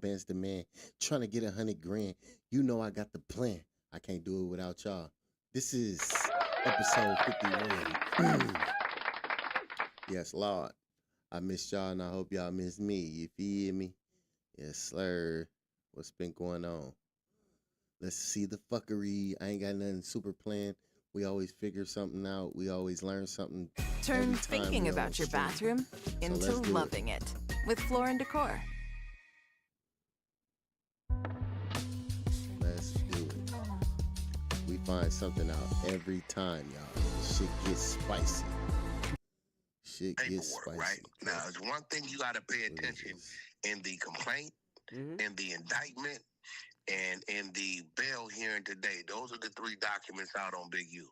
CincoBandzz the man, trying to get 100 grand. You know I got the plan. I can't do it without y'all. This is episode 51. Yes, Lord. I missed y'all and I hope y'all miss me. You feel me? Yes, sir. What's been going on? Let's see the fuckery. I ain't got nothing super planned. We always figure something out. We always learn something. Turn thinking about your bathroom into loving it with Floor and Decor. Let's do it. We find something out every time, y'all. Shit gets spicy. Shit gets spicy. Right? Now, there's one thing you got to pay attention in the complaint, in the indictment, and in the bail hearing today. Those are the three documents out on Big U.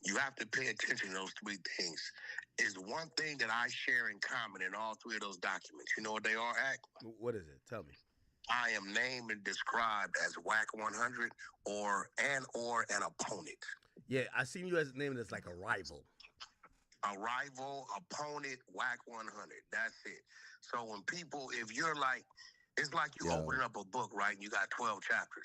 You have to pay attention to those three things. Is one thing that I share in common in all three of those documents. You know what they are, Act? What is it? Tell me. I am named and described as WAC 100 or an opponent. Yeah, I seen you as named as like a rival. A rival, opponent, WAC 100. That's it. So when people, if you're like, it's like you opening up a book, right? And you got 12 chapters.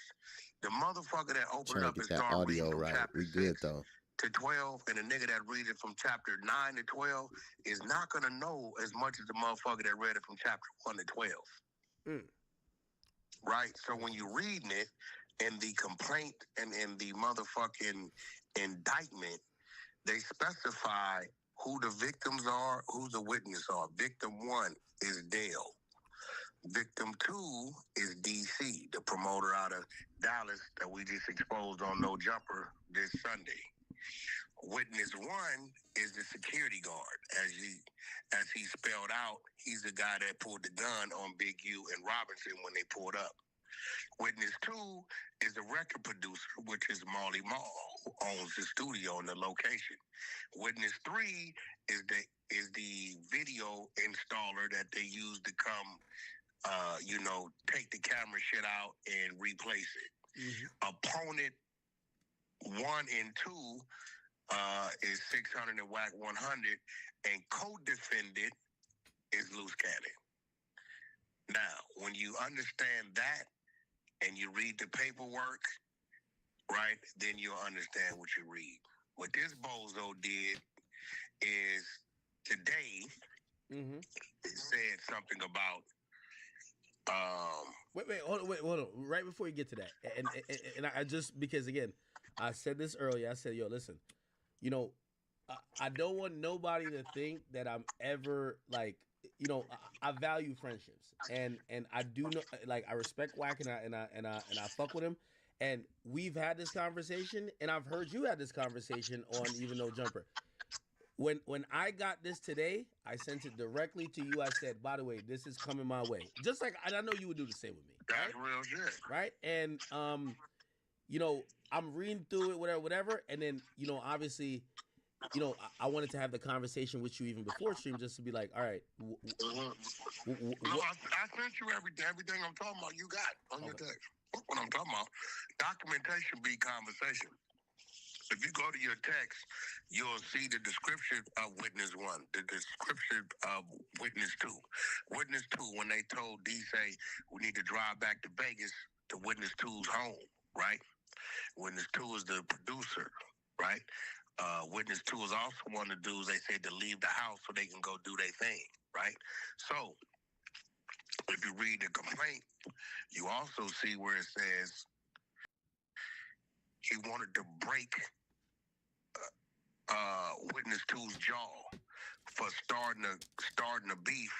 The motherfucker that opened up and started reading from chapter 6 to 12, and the nigga that read it from chapter 9 to 12 is not going to know as much as the motherfucker that read it from chapter 1 to 12. Right? So when you're reading it, in the complaint and in the motherfucking indictment, they specify who the victims are, who the witnesses are. Victim 1 is Dale. Victim 2 is DC, the promoter out of Dallas that we just exposed on No Jumper this Sunday. Witness 1 is the security guard. As he spelled out, he's the guy that pulled the gun on Big U and Robinson when they pulled up. Witness 2 is the record producer, which is Marley Marl, who owns the studio and the location. Witness 3 is the video installer that they use to come, take the camera shit out and replace it. Opponent 1 and 2 is 600 and WAC 100, and co-defendant is Loose Cannon. Now, when you understand that and you read the paperwork, right, then you'll understand what you read. What this bozo did is today it said something about Hold on. Right before you get to that, and I just, because again, I said this earlier. I said, yo, listen, I don't want nobody to think that I'm ever like, I value friendships, and I do know, like, I respect Wack, and I fuck with him, and we've had this conversation, and I've heard you had this conversation on Even No Jumper. When I got this today, I sent it directly to you. I said, by the way, this is coming my way. Just like, and I know you would do the same with me. That's real shit. Right? And, I'm reading through it, whatever. And then, obviously, I wanted to have the conversation with you even before stream, just to be like, all right. No, I sent you everything I'm talking about. You got on your text. That's what I'm talking about. Documentation be conversation. If you go to your text, you'll see the description of Witness 1, the description of Witness 2. Witness 2, when they told D-Say, we need to drive back to Vegas to Witness 2's home, right? Witness 2 is the producer, right? Witness 2 is also one of the dudes they said to leave the house so they can go do their thing, right? So, if you read the complaint, you also see where it says he wanted to break Witness 2's jaw for starting a beef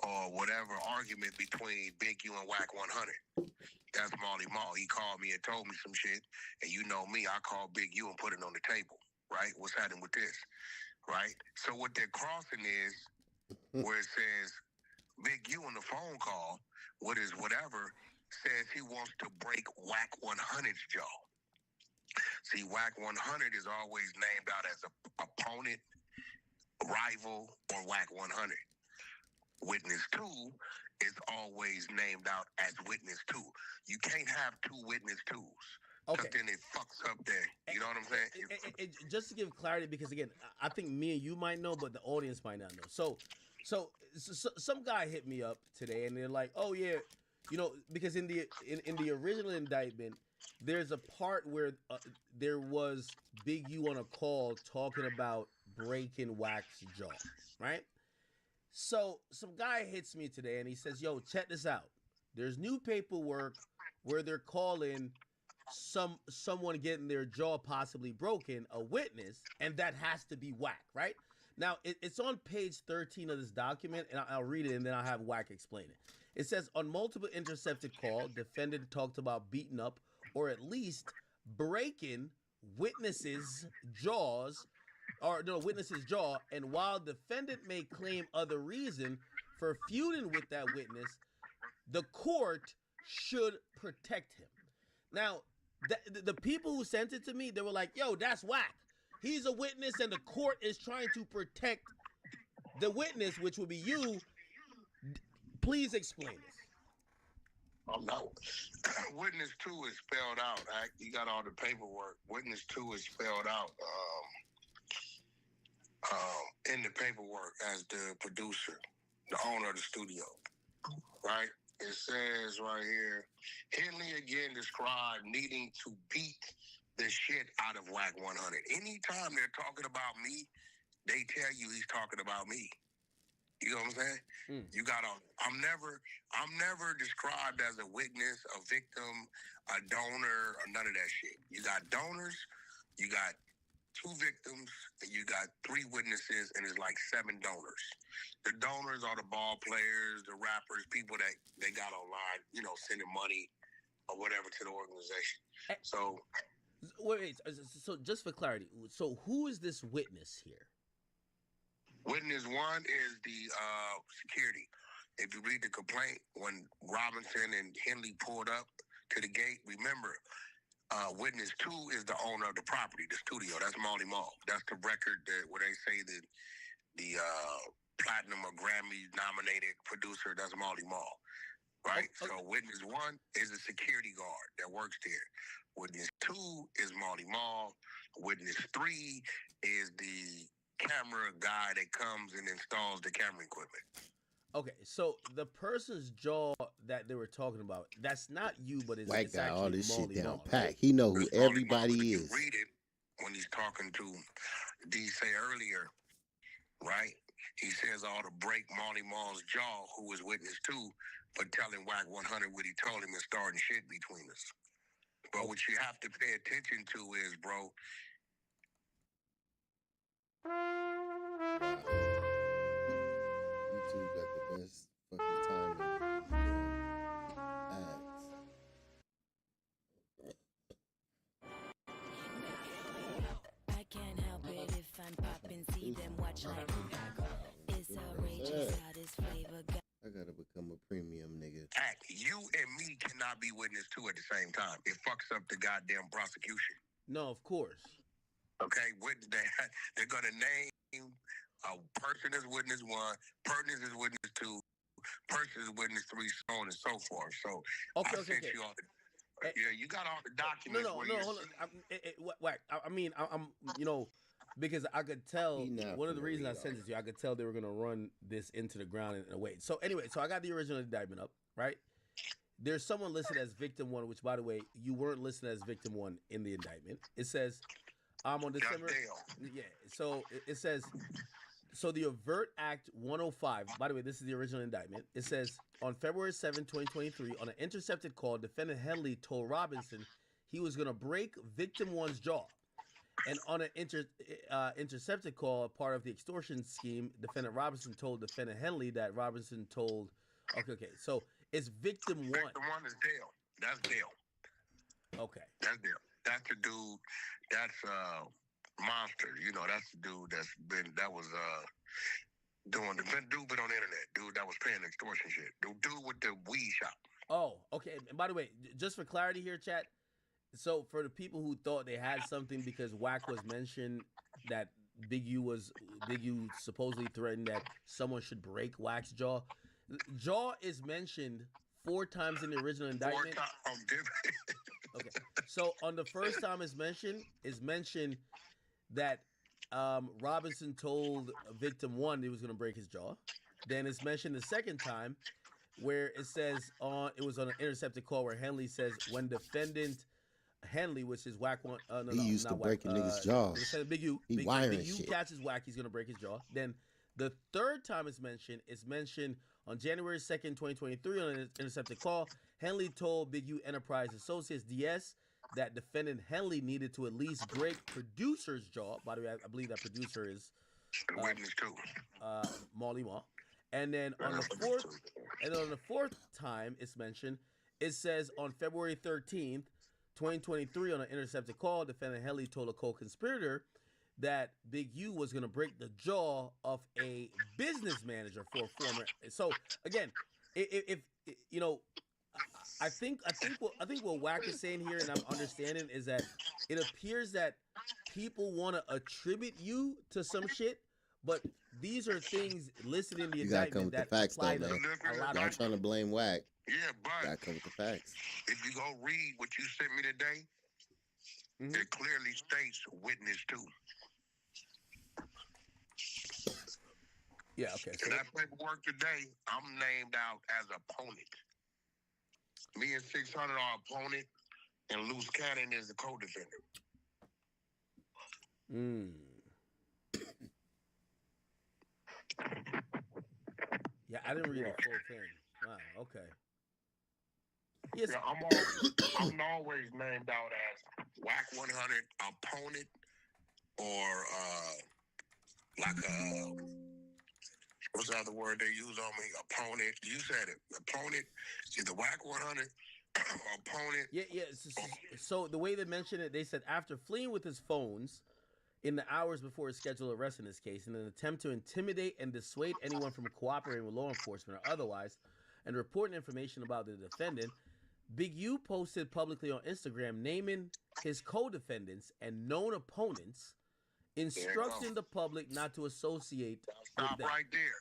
or whatever argument between Big U and WAC 100. That's Marley Marl. He called me and told me some shit, and you know me, I called Big U and put it on the table, right? What's happening with this, right? So what they're crossing is where it says Big U on the phone call, what is whatever, says he wants to break WAC 100's jaw. See, WAC 100 is always named out as an opponent, rival, or WAC 100. Witness 2 is always named out as Witness 2. You can't have two Witness 2s. Okay. Then it fucks up there. You know what I'm saying? And just to give clarity, because again, I think me and you might know, but the audience might not know. So some guy hit me up today, and they're like, "Oh yeah, because in the original indictment, there's a part where there was Big U on a call talking about breaking Wax's jaw, right? So some guy hits me today and he says, "Yo, check this out. There's new paperwork where they're calling someone getting their jaw possibly broken a witness, and that has to be Whack, right?" Now it's on page 13 of this document, and I'll read it and then I'll have Whack explain it. It says, on multiple intercepted call, defendant talked about beating up or at least breaking witnesses' jaws, or no, witness's jaw, and while defendant may claim other reason for feuding with that witness, the court should protect him. Now, the people who sent it to me, they were like, "Yo, that's Whack. He's a witness, and the court is trying to protect the witness, which would be you." Please explain this. Oh no. Witness 2 is spelled out. You got all the paperwork. Witness 2 is spelled out in the paperwork as the producer, the owner of the studio. Right? It says right here, Henley again described needing to beat the shit out of Whack 100. Anytime they're talking about me, they tell you he's talking about me. You know what I'm saying? You got I'm never described as a witness, a victim, a donor, or none of that shit. You got donors, you got 2 victims, and you got 3 witnesses, and it's like 7 donors. The donors are the ball players, the rappers, people that they got online, sending money or whatever to the organization. So wait, so just for clarity, so who is this witness here? Witness 1 is the security. If you read the complaint, when Robinson and Henley pulled up to the gate, remember, witness 2 is the owner of the property, the studio. That's Marley Marl. That's the record where they say that the platinum or Grammy nominated producer. That's Marley Marl, right? Okay. So witness 1 is a security guard that works there. Witness 2 is Marley Marl. Witness 3 is the camera guy that comes and installs the camera equipment. Okay, so the person's jaw that they were talking about, that's not you, but it's White guy, actually all this Marley shit down Marl, pack. right? He know who everybody Marley Marl, is. you read it when he's talking to D say earlier, right? He says all to break Marley Marl's jaw, who was witness 2, for telling Whack 100 what he told him and starting shit between us. But what you have to pay attention to is, bro, YouTube got the best fucking timing. Ads. I can't help it if I'm popping, see them watch like it's outrageous how this flavor got. I gotta become a premium nigga. you and me cannot be witness 2 at the same time. It fucks up the goddamn prosecution. No, of course. Okay, they're gonna name a person as witness 1, person as witness 2, person as witness 3, so on and so forth. So Okay. you all you got all the documents. No, hold on. I mean, I'm because I could tell one of the reasons I sent it to you, I could tell they were gonna run this into the ground in a way. So anyway, I got the original indictment up, right? There's someone listed as victim 1, which, by the way, you weren't listed as victim 1 in the indictment. It says, on December. Yeah. So it says, so the Overt Act 105. By the way, this is the original indictment. It says, on February 7, 2023, on an intercepted call, defendant Henley told Robinson he was gonna break victim 1's jaw. And on an intercepted call, part of the extortion scheme, defendant Robinson told defendant Henley that Robinson told. Okay. So it's victim 1. Victim 1 is Dale. That's Dale. Okay. That's Dale. That's the dude. That's Monster. That's the dude that was doing the dude been on the internet. Dude that was paying extortion shit. The dude with the weed shop. Oh, okay. And by the way, just for clarity here, chat. So for the people who thought they had something because Whack was mentioned that Big U supposedly threatened that someone should break Whack's jaw. Jaw is mentioned 4 times in the original indictment. 4 times. Okay. So on the first time it's mentioned that Robinson told victim 1 he was going to break his jaw. Then it's mentioned the second time where it says it was on an intercepted call where Henley says when defendant Henley, which is whack one, no, He used to not whack. breaking niggas' jaws. Defendant Big U, He Big wiring U shit. catches whack, he's gonna break his jaw. Then the third time it's mentioned on January 2nd, 2023, on an intercepted call. Henley told Big U Enterprise Associates DS that defendant Henley needed to at least break producer's jaw. By the way, I believe that producer is Witness too. Molly Ma. And then on the fourth time it's mentioned, it says on February 13th, 2023, on an intercepted call, defendant Henley told a co-conspirator that Big U was gonna break the jaw of a business manager for a former. So again, if you know, I think what Wack is saying here, and I'm understanding, is that it appears that people want to attribute you to some shit, but these are things listed in the You gotta come indictment with the that facts, apply though, to man. a lot Y'all of. trying to blame Wack. Yeah, but Gotta come with the facts. if you go read what you sent me today, Mhm. it clearly states witness too. Yeah, okay. In So that paperwork today, I'm named out as opponent. Me and 600 are opponent, and Loose Cannon is the co-defendant. Yeah, I didn't read the full thing. Wow. Okay. Yes. Yeah, I'm always named out as WAC 100 opponent, or like what's the other word they use on me? Opponent. You said it. Opponent. Either WAC 100 opponent. Yeah. So the way they mentioned it, they said after fleeing with his phones in the hours before his scheduled arrest in this case, in an attempt to intimidate and dissuade anyone from cooperating with law enforcement or otherwise, and reporting information about the defendant, Big U posted publicly on Instagram naming his co-defendants and known opponents, instructing the public not to associate with Stop them. right there.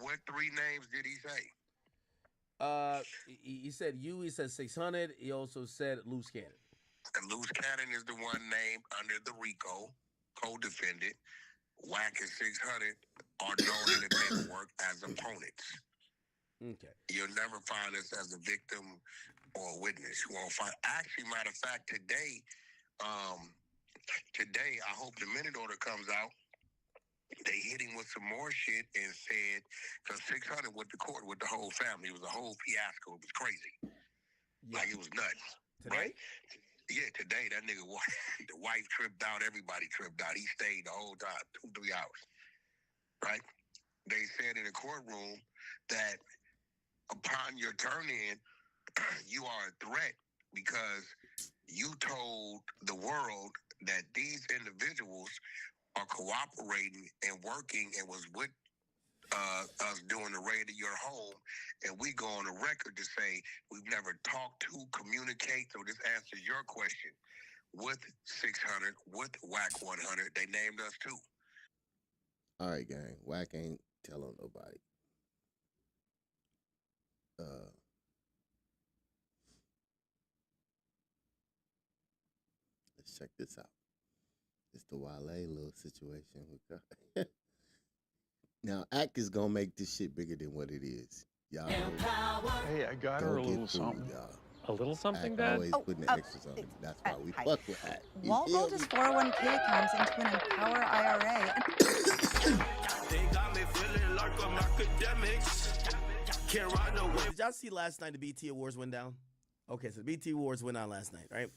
What three names did he say? He said you. He said 600. He also said Loose Cannon. And Loose Cannon is the one named under the RICO, co-defendant. WAC and 600 are known in the paperwork as opponents. Okay. You'll never find us as a victim or a witness. You won't find. Actually, matter of fact, today, I hope the minute order comes out. They hit him with some more shit and said, because 600 went to court with the whole family. It was a whole fiasco. It was crazy. Yeah. Like, it was nuts. Today? Right? Yeah, today, that nigga, the wife tripped out. Everybody tripped out. He stayed the whole time, 2-3 hours. Right? They said in the courtroom that upon your turn-in, you are a threat because you told the world that these individuals are cooperating and working and was with us doing the raid of your home, and we go on the record to say we've never talked to, communicate. So this answers your question. With 600, with WAC 100, they named us too. All right, gang. Wack ain't telling nobody. Let's check this out. It's the Wale little situation we got. Now, Ack is gonna make this shit bigger than what it is. Y'all know, Hey, I got her a don't little get fooled, something. y'all. A little something, Ack Dad? always putting the extras on it. That's why we hi. fuck with Ack. You Walt feel rolled me? his 401k accounts into an Empower IRA. They got me feeling like I'm academics. Can't ride no wave. Did y'all see last night the BT Awards went down? Okay, so the BT Awards went on last night, right?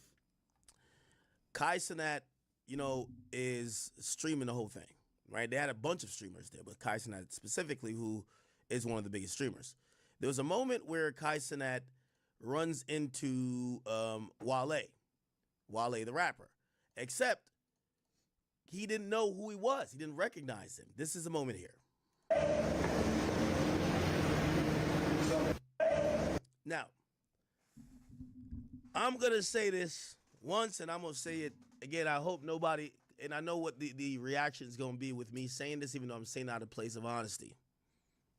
Kai Cenat, is streaming the whole thing, right? They had a bunch of streamers there, but Kai Cenat specifically, who is one of the biggest streamers. There was a moment where Kai Cenat runs into Wale the rapper, except he didn't know who he was. He didn't recognize him. This is the moment here. Now, I'm going to say this once, and I'm going to say it again. I hope nobody, and I know what the reaction is going to be with me saying this, even though I'm saying it out of place of honesty.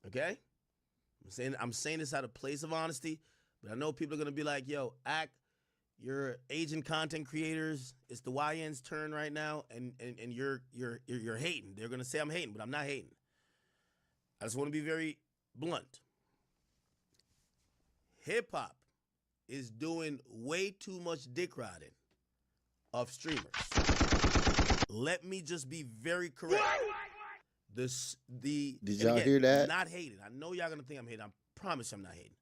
Okay? I'm saying this out of place of honesty, but I know people are going to be like, yo, Ack, you're Asian content creators. It's the YN's turn right now, and you're hating. They're going to say I'm hating, but I'm not hating. I just want to be very blunt. hip hop is doing way too much dick riding of streamers. Let me just be very correct. Did y'all hear that? Not hating. I know y'all gonna think I'm hating. I promise I'm not hating.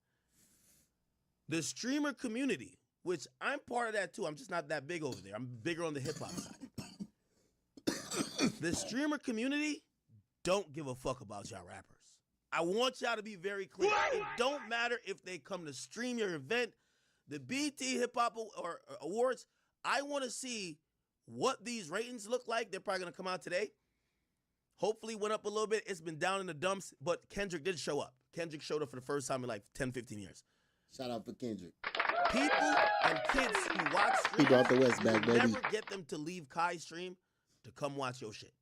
The streamer community, which I'm part of that too. I'm just not that big over there. I'm bigger on the hip hop side. The streamer community don't give a fuck about y'all rappers. I want y'all to be very clear. It don't matter if they come to stream your event, the BT Hip Hop or Awards. I want to see what these ratings look like. They're probably going to come out today. Hopefully went up a little bit. It's been down in the dumps, but Kendrick did show up. Kendrick showed up for the first time in like 10, 15 years. Shout out for Kendrick. People and kids who watch streams, He brought the West back, baby. never get them to leave Kai's stream to come watch your shit.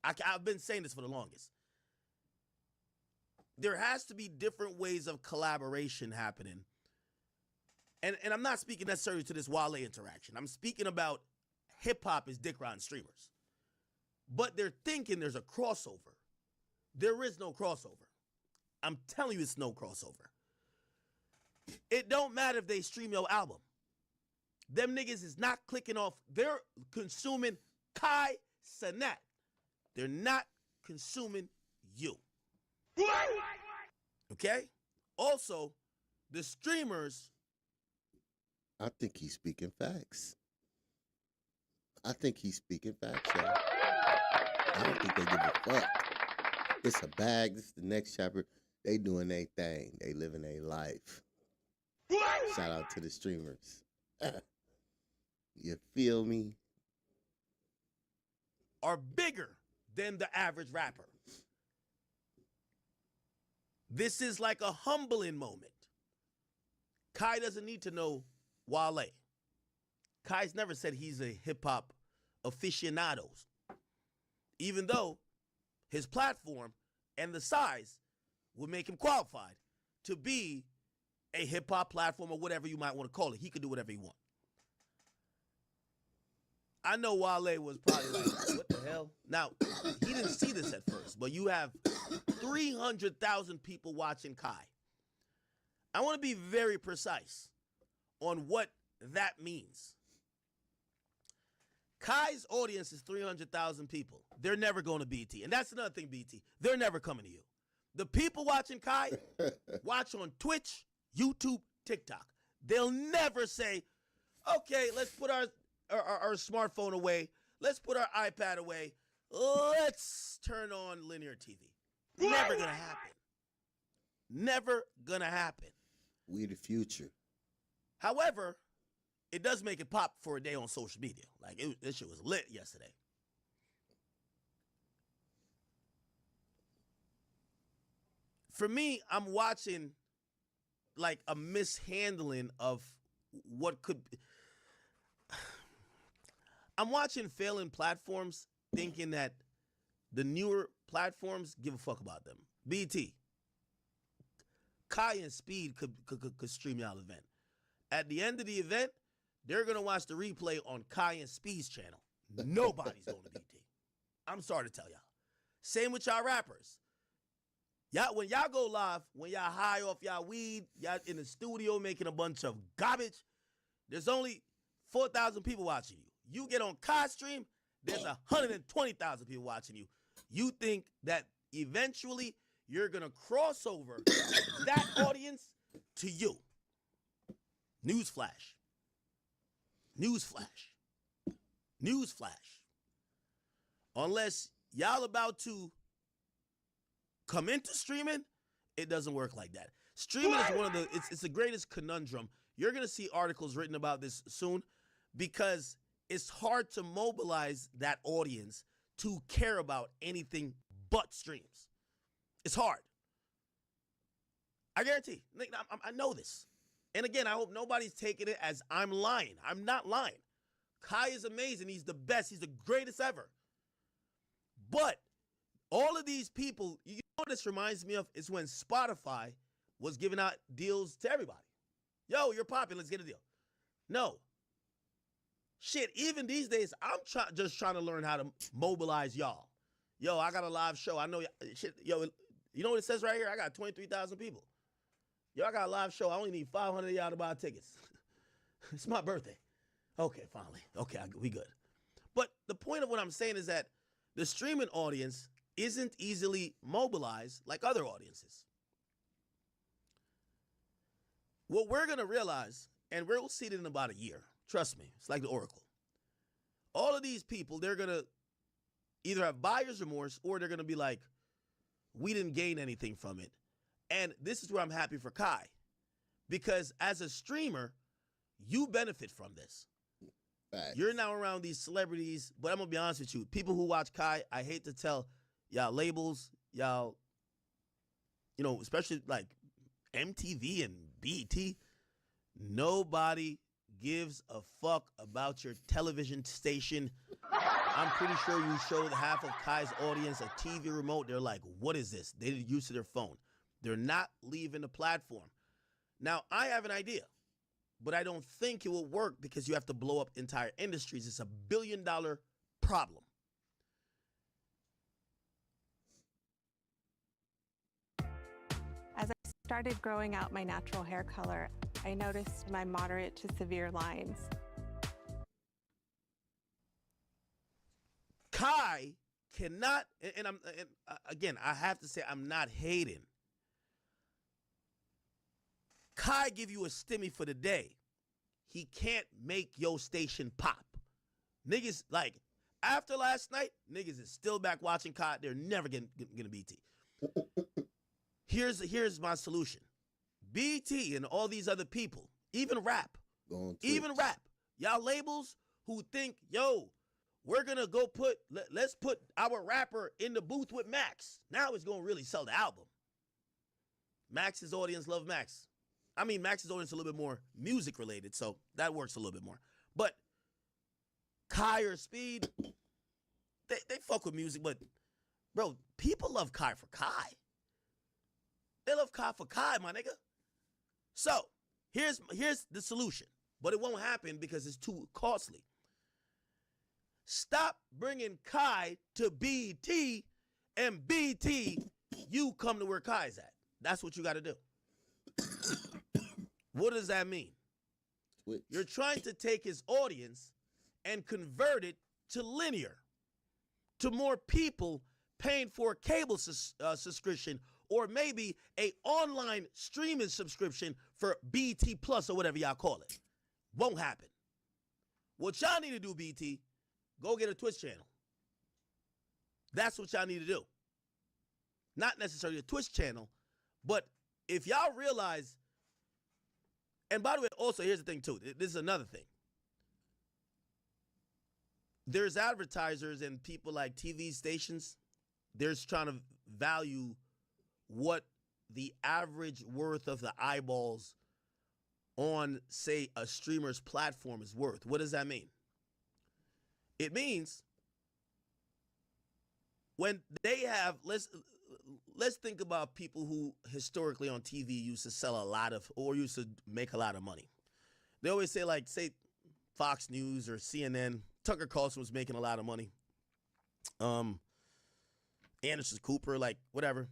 I've been saying this for the longest. There has to be different ways of collaboration happening. And I'm not speaking necessarily to this Wale interaction. I'm speaking about hip-hop is dick riding streamers. But they're thinking there's a crossover. There is no crossover. I'm telling you it's no crossover. It don't matter if they stream your album. Them niggas is not clicking off. They're consuming Kai Cenat. They're not consuming you. Okay? Also, the streamers. I think he's speaking facts. I think he's speaking facts, y'all. I don't think they give a fuck. It's a bag. This is the next chapter. They doing their thing. They living their life. Shout out to the streamers. You feel me? Are bigger than the average rapper. This is like a humbling moment. Kai doesn't need to know Wale. Kai's never said he's a hip-hop aficionado, even though his platform and the size would make him qualified to be a hip-hop platform or whatever you might want to call it. He could do whatever he wants. I know Wale was probably like, what the hell? Now, he didn't see this at first, but you have 300,000 people watching Kai. I want to be very precise on what that means. Kai's audience is 300,000 people. They're never going to BT. And that's another thing, BT. They're never coming to you. The people watching Kai watch on Twitch, YouTube, TikTok. They'll never say, okay, let's put our smartphone away. Let's put our iPad away. Let's turn on linear TV. Never going to happen. Never going to happen. We the future. However, it does make it pop for a day on social media. Like, this shit was lit yesterday. For me, I'm watching like a mishandling of what could be. I'm watching failing platforms thinking that the newer platforms give a fuck about them. BT. Kai and Speed could stream y'all event. At the end of the event, they're going to watch the replay on Kai and Speed's channel. Nobody's going to BT. I'm sorry to tell y'all. Same with y'all rappers. Y'all, when y'all go live, when y'all high off y'all weed, y'all in the studio making a bunch of garbage, there's only 4,000 people watching you. You get on Kai's stream, there's 120,000 people watching you. You think that eventually you're going to cross over that audience to you. Newsflash. Newsflash. Newsflash. Unless y'all about to come into streaming, it doesn't work like that. Streaming is one of the, it's the greatest conundrum. You're going to see articles written about this soon because it's hard to mobilize that audience to care about anything but streams. It's hard. I guarantee. I know this. And again, I hope nobody's taking it as I'm lying. I'm not lying. Kai is amazing. He's the best. He's the greatest ever. But all of these people, you know what this reminds me of? Is when Spotify was giving out deals to everybody. Yo, you're popping. Let's get a deal. No. Shit, even these days, I'm just trying to learn how to mobilize y'all. Yo, I got a live show. I know shit. Yo, you know what it says right here? I got 23,000 people. Yo, I got a live show. I only need 500 of y'all to buy tickets. It's my birthday. Okay, finally. Okay, we good. But the point of what I'm saying is that the streaming audience isn't easily mobilized like other audiences. What we're going to realize, and we'll see it in about a year, trust me, it's like the Oracle. All of these people, they're going to either have buyer's remorse or they're going to be like, we didn't gain anything from it. And this is where I'm happy for Kai. Because as a streamer, you benefit from this. Facts. You're now around these celebrities, but I'm going to be honest with you. People who watch Kai, I hate to tell y'all labels, y'all, you know, especially like MTV and BET, nobody gives a fuck about your television station. I'm pretty sure you showed half of Kai's audience a TV remote. They're like, what is this? They didn't use their phone. They're not leaving the platform. Now, I have an idea, but I don't think it will work because you have to blow up entire industries. It's $1 billion problem. As I started growing out my natural hair color, I noticed my moderate to severe lines. Kai cannot, again, I have to say I'm not hating. Kai give you a stimmy for the day. He can't make your station pop. Niggas, like, after last night, niggas is still back watching Kai. They're never gonna BT. Here's my solution. BT and all these other people, even rap, y'all labels who think, yo, we're gonna go let's put our rapper in the booth with Max. Now it's gonna really sell the album. Max's audience love Max. I mean, Max's audience is a little bit more music related, so that works a little bit more. But Kai or Speed, they fuck with music, but bro, people love Kai for Kai. They love Kai for Kai, my nigga. So here's the solution, but it won't happen because it's too costly. Stop bringing Kai to BT, and BT, you come to where Kai's at. That's what you got to do. What does that mean? Twitch. You're trying to take his audience and convert it to linear, to more people paying for a cable subscription or maybe a online streaming subscription for BT Plus or whatever y'all call it. Won't happen. What y'all need to do, BT, go get a Twitch channel. That's what y'all need to do. Not necessarily a Twitch channel, but if y'all realize, and by the way, also, here's the thing, too. This is another thing. There's advertisers and people like TV stations. They're trying to value what the average worth of the eyeballs on, say, a streamer's platform is worth. What does that mean? It means when they have, let's think about people who historically on TV used to sell a lot of, or used to make a lot of money. They always say, like, say Fox News or CNN, Tucker Carlson was making a lot of money. Anderson Cooper, like, whatever.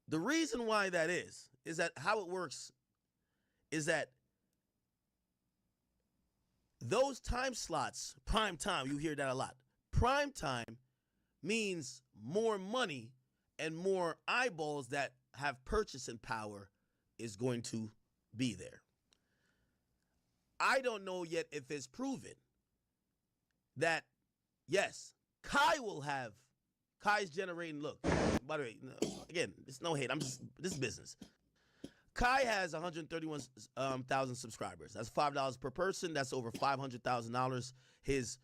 The reason why that is that how it works is that those time slots, prime time, you hear that a lot. Prime time means more money and more eyeballs that have purchasing power is going to be there. I don't know yet if it's proven that, yes, Kai's generating, look, by the way, again, it's no hate, this is business. Kai has 131,000 subscribers. That's $5 per person. That's over $500,000. His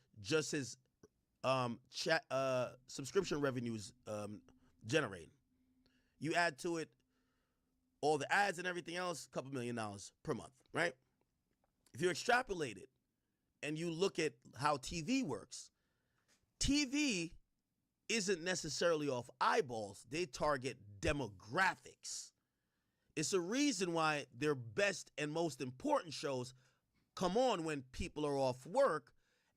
subscription revenues generating. You add to it all the ads and everything else, a couple $1 million per month, right? If you extrapolate it and you look at how TV works, TV isn't necessarily off eyeballs. They target demographics. It's a reason why their best and most important shows come on when people are off work,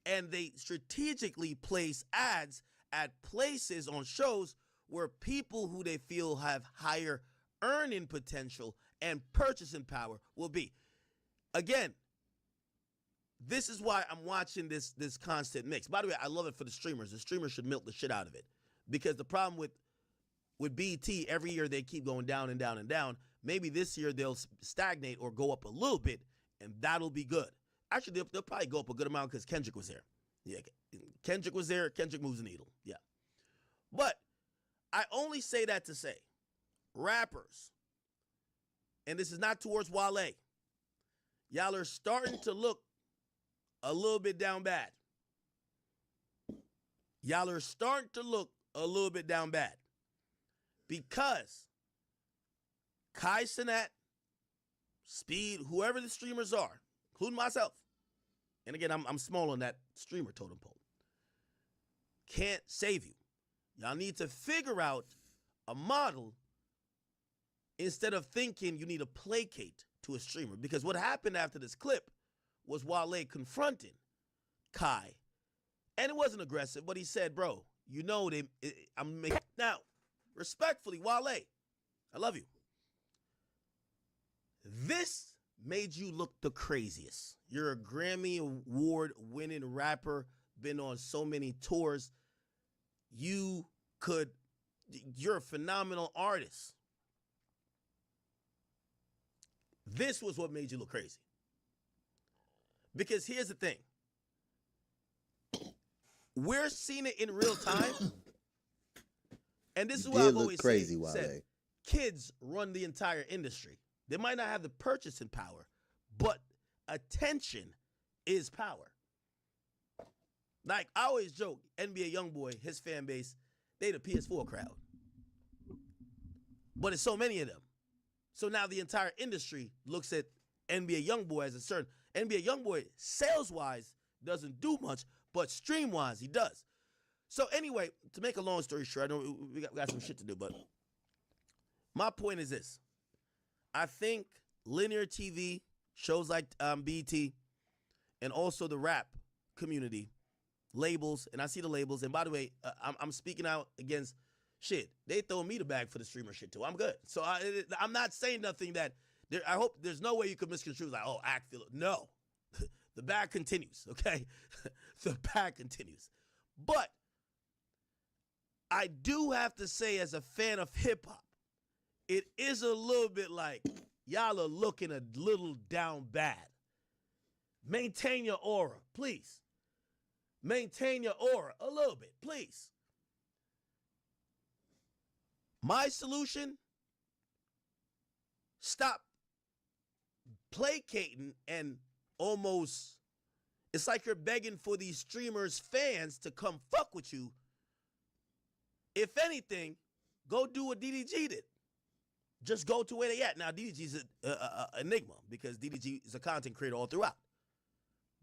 and they strategically place ads at places on shows where people who they feel have higher earning potential and purchasing power will be. Again, this is why I'm watching this constant mix. By the way, I love it for the streamers. The streamers should milk the shit out of it. Because the problem with BT, every year they keep going down and down and down. Maybe this year they'll stagnate or go up a little bit, and that'll be good. Actually, they'll probably go up a good amount because Kendrick was there. Yeah, Kendrick was there. Kendrick moves the needle. Yeah. But I only say that to say, rappers, and this is not towards Wale, y'all are starting to look a little bit down bad. Y'all are starting to look a little bit down bad. Because Kai Cenat, Speed, whoever the streamers are, including myself, and again, I'm small on that streamer totem pole, can't save you. Y'all need to figure out a model instead of thinking you need to placate to a streamer. Because what happened after this clip was Wale confronting Kai. And it wasn't aggressive, but he said, bro, you know I'm making... Now, respectfully, Wale, I love you. This made you look the craziest. You're a Grammy Award-winning rapper, been on so many tours. You're a phenomenal artist. This was what made you look crazy. Because here's the thing. We're seeing it in real time. And this is what I've always said. Kids run the entire industry. They might not have the purchasing power, but attention is power. Like, I always joke, NBA YoungBoy, his fan base, they the PS4 crowd. But it's so many of them. So now the entire industry looks at NBA YoungBoy as a certain... NBA YoungBoy, sales-wise, doesn't do much, but stream-wise, he does. So anyway, to make a long story short, I know we got some shit to do, but my point is this. I think linear TV, shows like BT, and also the rap community, labels, and I see the labels, and by the way, I'm speaking out against shit. They throw me the bag for the streamer shit too. I'm good. So I'm not saying nothing that, I hope there's no way you could misconstrue like, oh, act feel it. No. The bag continues, okay? The bag continues. But I do have to say, as a fan of hip-hop, it is a little bit like y'all are looking a little down bad. Maintain your aura, please. Maintain your aura a little bit, please. My solution, stop placating and almost, it's like you're begging for these streamers' fans to come fuck with you. If anything, go do what DDG did. Just go to where they at. Now, DDG's an enigma because DDG is a content creator all throughout.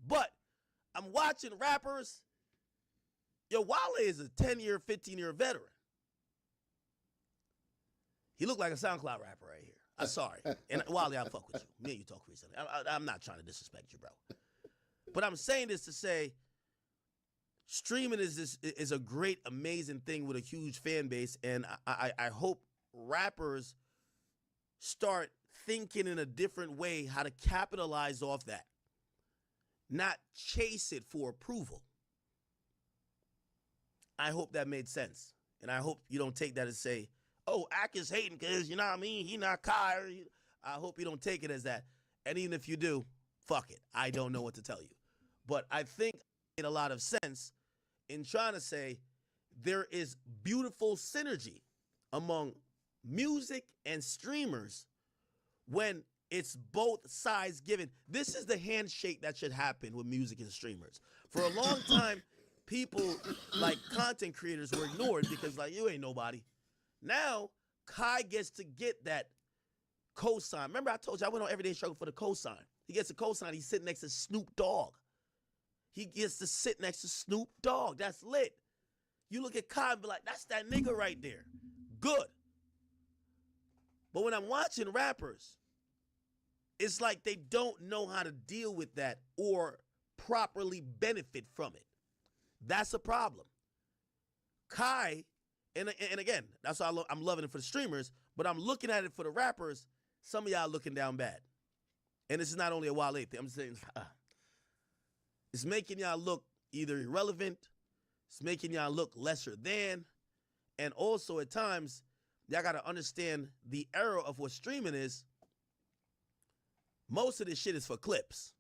But I'm watching rappers. Yo, Wale is a 10-year, 15-year veteran. He looked like a SoundCloud rapper right here. I'm sorry. And Wale, I'll fuck with you. Me and you talk recently. I'm not trying to disrespect you, bro. But I'm saying this to say, streaming is a great, amazing thing with a huge fan base, and I hope rappers start thinking in a different way how to capitalize off that, not chase it for approval. I hope that made sense, and I hope you don't take that as say, oh, Ak is hating because, you know what I mean, he not Kai. I hope you don't take it as that, and even if you do, fuck it. I don't know what to tell you. But I think it made a lot of sense in trying to say there is beautiful synergy among music and streamers when it's both sides given. This is the handshake that should happen with music and streamers. For a long time, people like content creators were ignored because like, you ain't nobody. Now, Kai gets to get that cosign. Remember I told you I went on Everyday Struggle for the cosign. He gets a cosign. He's sitting next to Snoop Dogg. He gets to sit next to Snoop Dogg. That's lit. You look at Kai and be like, that's that nigga right there. Good. But when I'm watching rappers, it's like they don't know how to deal with that or properly benefit from it. That's a problem. Kai, and again, that's why I'm loving it for the streamers, but I'm looking at it for the rappers. some of y'all looking down bad. And this is not only a Wale thing. I'm saying it's making y'all look either irrelevant, it's making y'all look lesser than, and also at times, y'all got to understand the era of what streaming is. Most of this shit is for clips.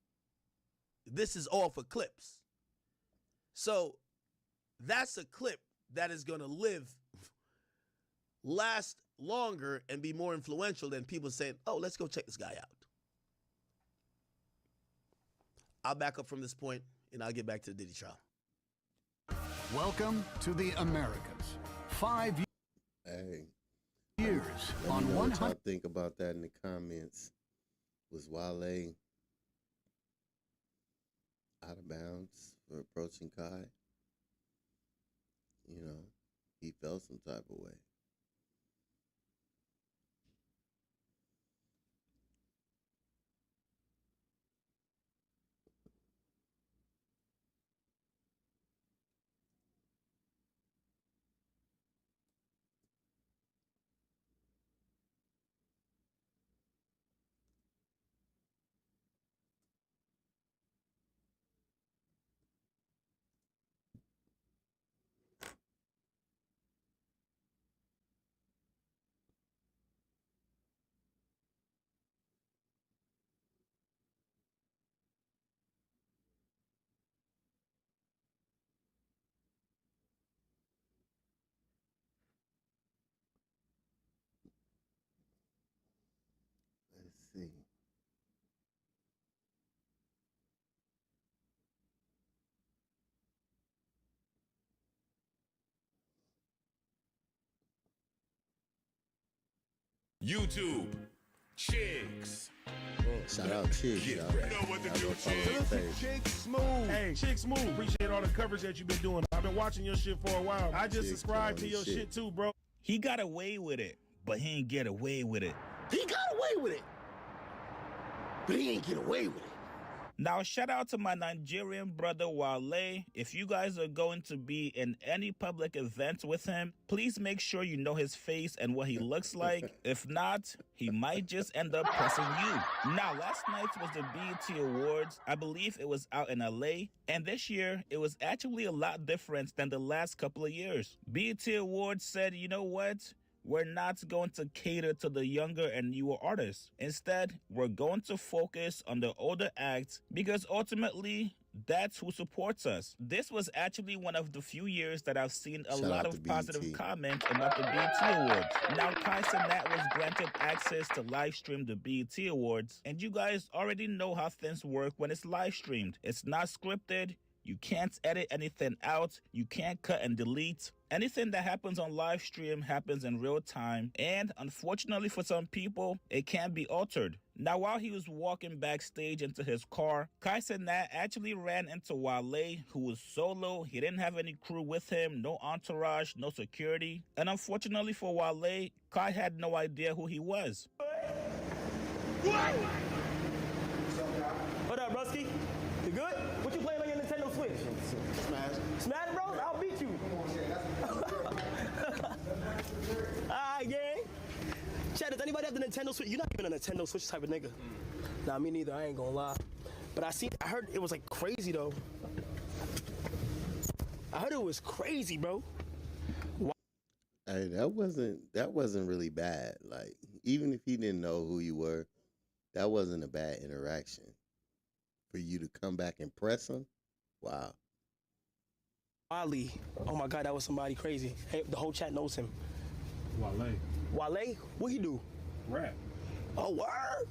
This is all for clips. So that's a clip that is going to last longer and be more influential than people saying, oh, let's go check this guy out. I'll back up from this point, and I'll get back to the Diddy trial. Welcome to the Americans. 5 Hey, years let on me know what 100. y'all think about that in the comments. Was Wale out of bounds for approaching Kai? You know, he felt some type of way. Let's see. YouTube. Chicks. Shout out Chicks, y'all. You know what to do, Chicks. Chick Smooth. Hey, Chick Smooth. Appreciate all the coverage that you've been doing. I've been watching your shit for a while. I just Chick subscribed to doing your shit. shit too, bro. He got away with it, but he ain't get away with it. He got away with it, but he ain't get away with it. Now, shout out to my Nigerian brother Wale. If you guys are going to be in any public events with him, please make sure you know his face and what he looks like. If not, he might just end up pressing you. Now, last night was the BET Awards. I believe it was out in LA. And this year, it was actually a lot different than the last couple of years. BET Awards said, you know what? We're not going to cater to the younger and newer artists. Instead, we're going to focus on the older acts because ultimately, that's who supports us. This was actually one of the few years that I've seen a Shout lot out of to positive BET. comments about the BET Awards. Now, Kai Cenat was granted access to live stream the BET Awards, and you guys already know how things work when it's live streamed. It's not scripted. You can't edit anything out. You can't cut and delete. Anything that happens on live stream happens in real time. And unfortunately for some people, it can be altered. Now, while he was walking backstage into his car, Kai Cenat actually ran into Wale, who was solo. He didn't have any crew with him, no entourage, no security. And unfortunately for Wale, Kai had no idea who he was. What? What up, Rusky? You good? What you playing on your Nintendo Switch? Smash. Smash Bros? I'll beat you. Alright, gang. Chad, does anybody have the Nintendo Switch? You're not even a Nintendo Switch type of nigga. Nah, me neither. I ain't gonna lie. But I heard it was like crazy though. I heard it was crazy, bro. Hey, that wasn't really bad. Like, even if he didn't know who you were, that wasn't a bad interaction. For you to come back and press him, wow. Ali, oh my God, that was somebody crazy. Hey, the whole chat knows him. Wale. Wale, what he do? Rap. Oh, word.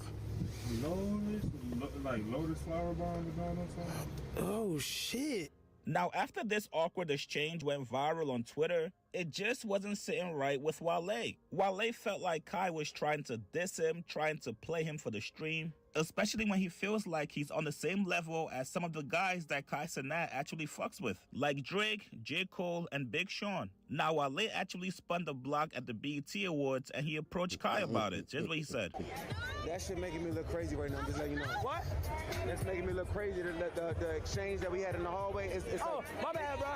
Lotus Flower Bomb is on something. Oh shit. Now, after this awkward exchange went viral on Twitter, it just wasn't sitting right with Wale. Wale felt like Kai was trying to diss him, trying to play him for the stream, especially when he feels like he's on the same level as some of the guys that Kai Cenat actually fucks with, like Drake, J. Cole, and Big Sean. Now, Wale actually spun the block at the BET Awards and he approached Kai about it. Here's what he said. That shit making me look crazy right now, just letting you know. What? That's making me look crazy. The exchange that we had in the hallway. It's Oh, my bad, bro.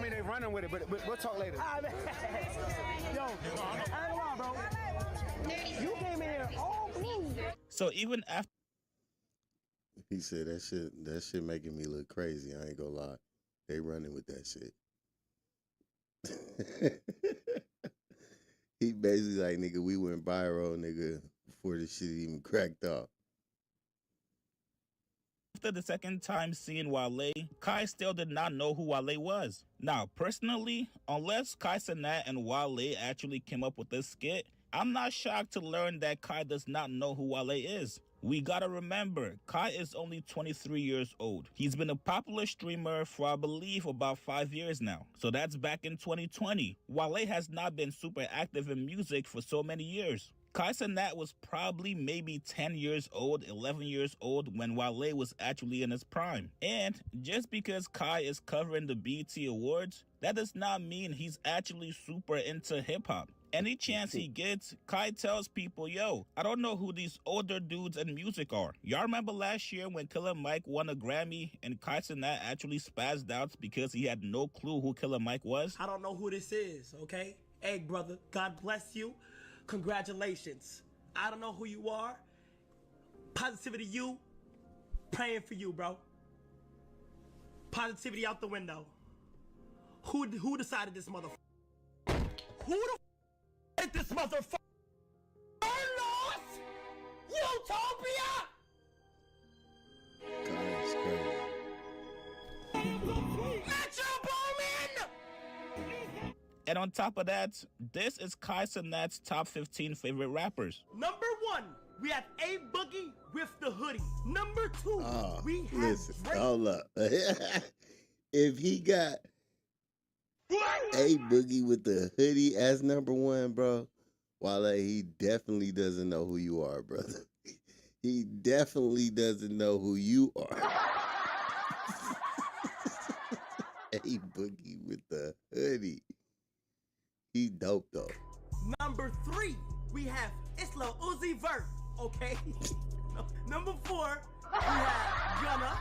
they running with it, but we'll talk later. Yo, I ain't gonna lie, bro. You came in here there all blue. So even after He said that shit making me look crazy. I ain't gonna lie. They running with that shit. He basically like, nigga, we went viral, nigga, before this shit even cracked off. After the second time seeing Wale, Kai still did not know who Wale was. Now, personally, unless Kai Cenat and Wale actually came up with this skit, I'm not shocked to learn that Kai does not know who Wale is. We gotta remember, Kai is only 23 years old. He's been a popular streamer for, I believe, about 5 years now. So that's back in 2020. Wale has not been super active in music for so many years. Kai Cenat was probably maybe 10 years old, 11 years old when Wale was actually in his prime. And just because Kai is covering the BET Awards, that does not mean he's actually super into hip-hop. Any chance he gets, Kai tells people, yo, I don't know who these older dudes in music are. Y'all remember last year when Killer Mike won a Grammy and Kai Cenat actually spazzed out because he had no clue who Killer Mike was? I don't know who this is, okay? Hey, brother, God bless you. Congratulations. I don't know who you are. Positivity you. Praying for you, bro. Positivity out the window. Who decided this motherfucker? Who the f*** this motherfucker? Lost Utopia! God is crazy. Metro Boomin! And on top of that, this is Kai Cenat's top 15 favorite rappers. Number 1, we have A Boogie with the hoodie. Number 2, we have Listen, Drake. hold up. If he got A Boogie with the hoodie as number 1, bro, Wale, he definitely doesn't know who you are, brother. He definitely doesn't know who you are. A Boogie with the hoodie. He dope though. Number 3, we have Isla Uzi Vert, okay? Number 4, we have Gunna.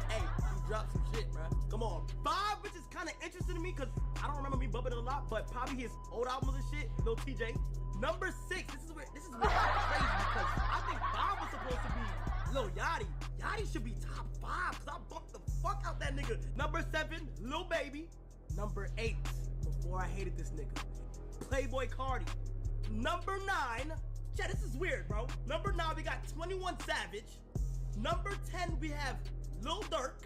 Hey, he dropped some shit, bro. Come on. 5, which is kind of interesting to me because I don't remember me bumping it a lot, but probably his old albums and shit. No TJ. Number 6, this is where it's crazy because I think 5 was supposed to be Lil Yachty. Yachty should be top 5 because I bumped the fuck out that nigga. Number 7, Lil Baby. Number 8, before I hated this nigga, Playboy Cardi. Number 9, yeah, this is weird, bro. Number 9, we got 21 Savage. Number 10, we have Lil Durk.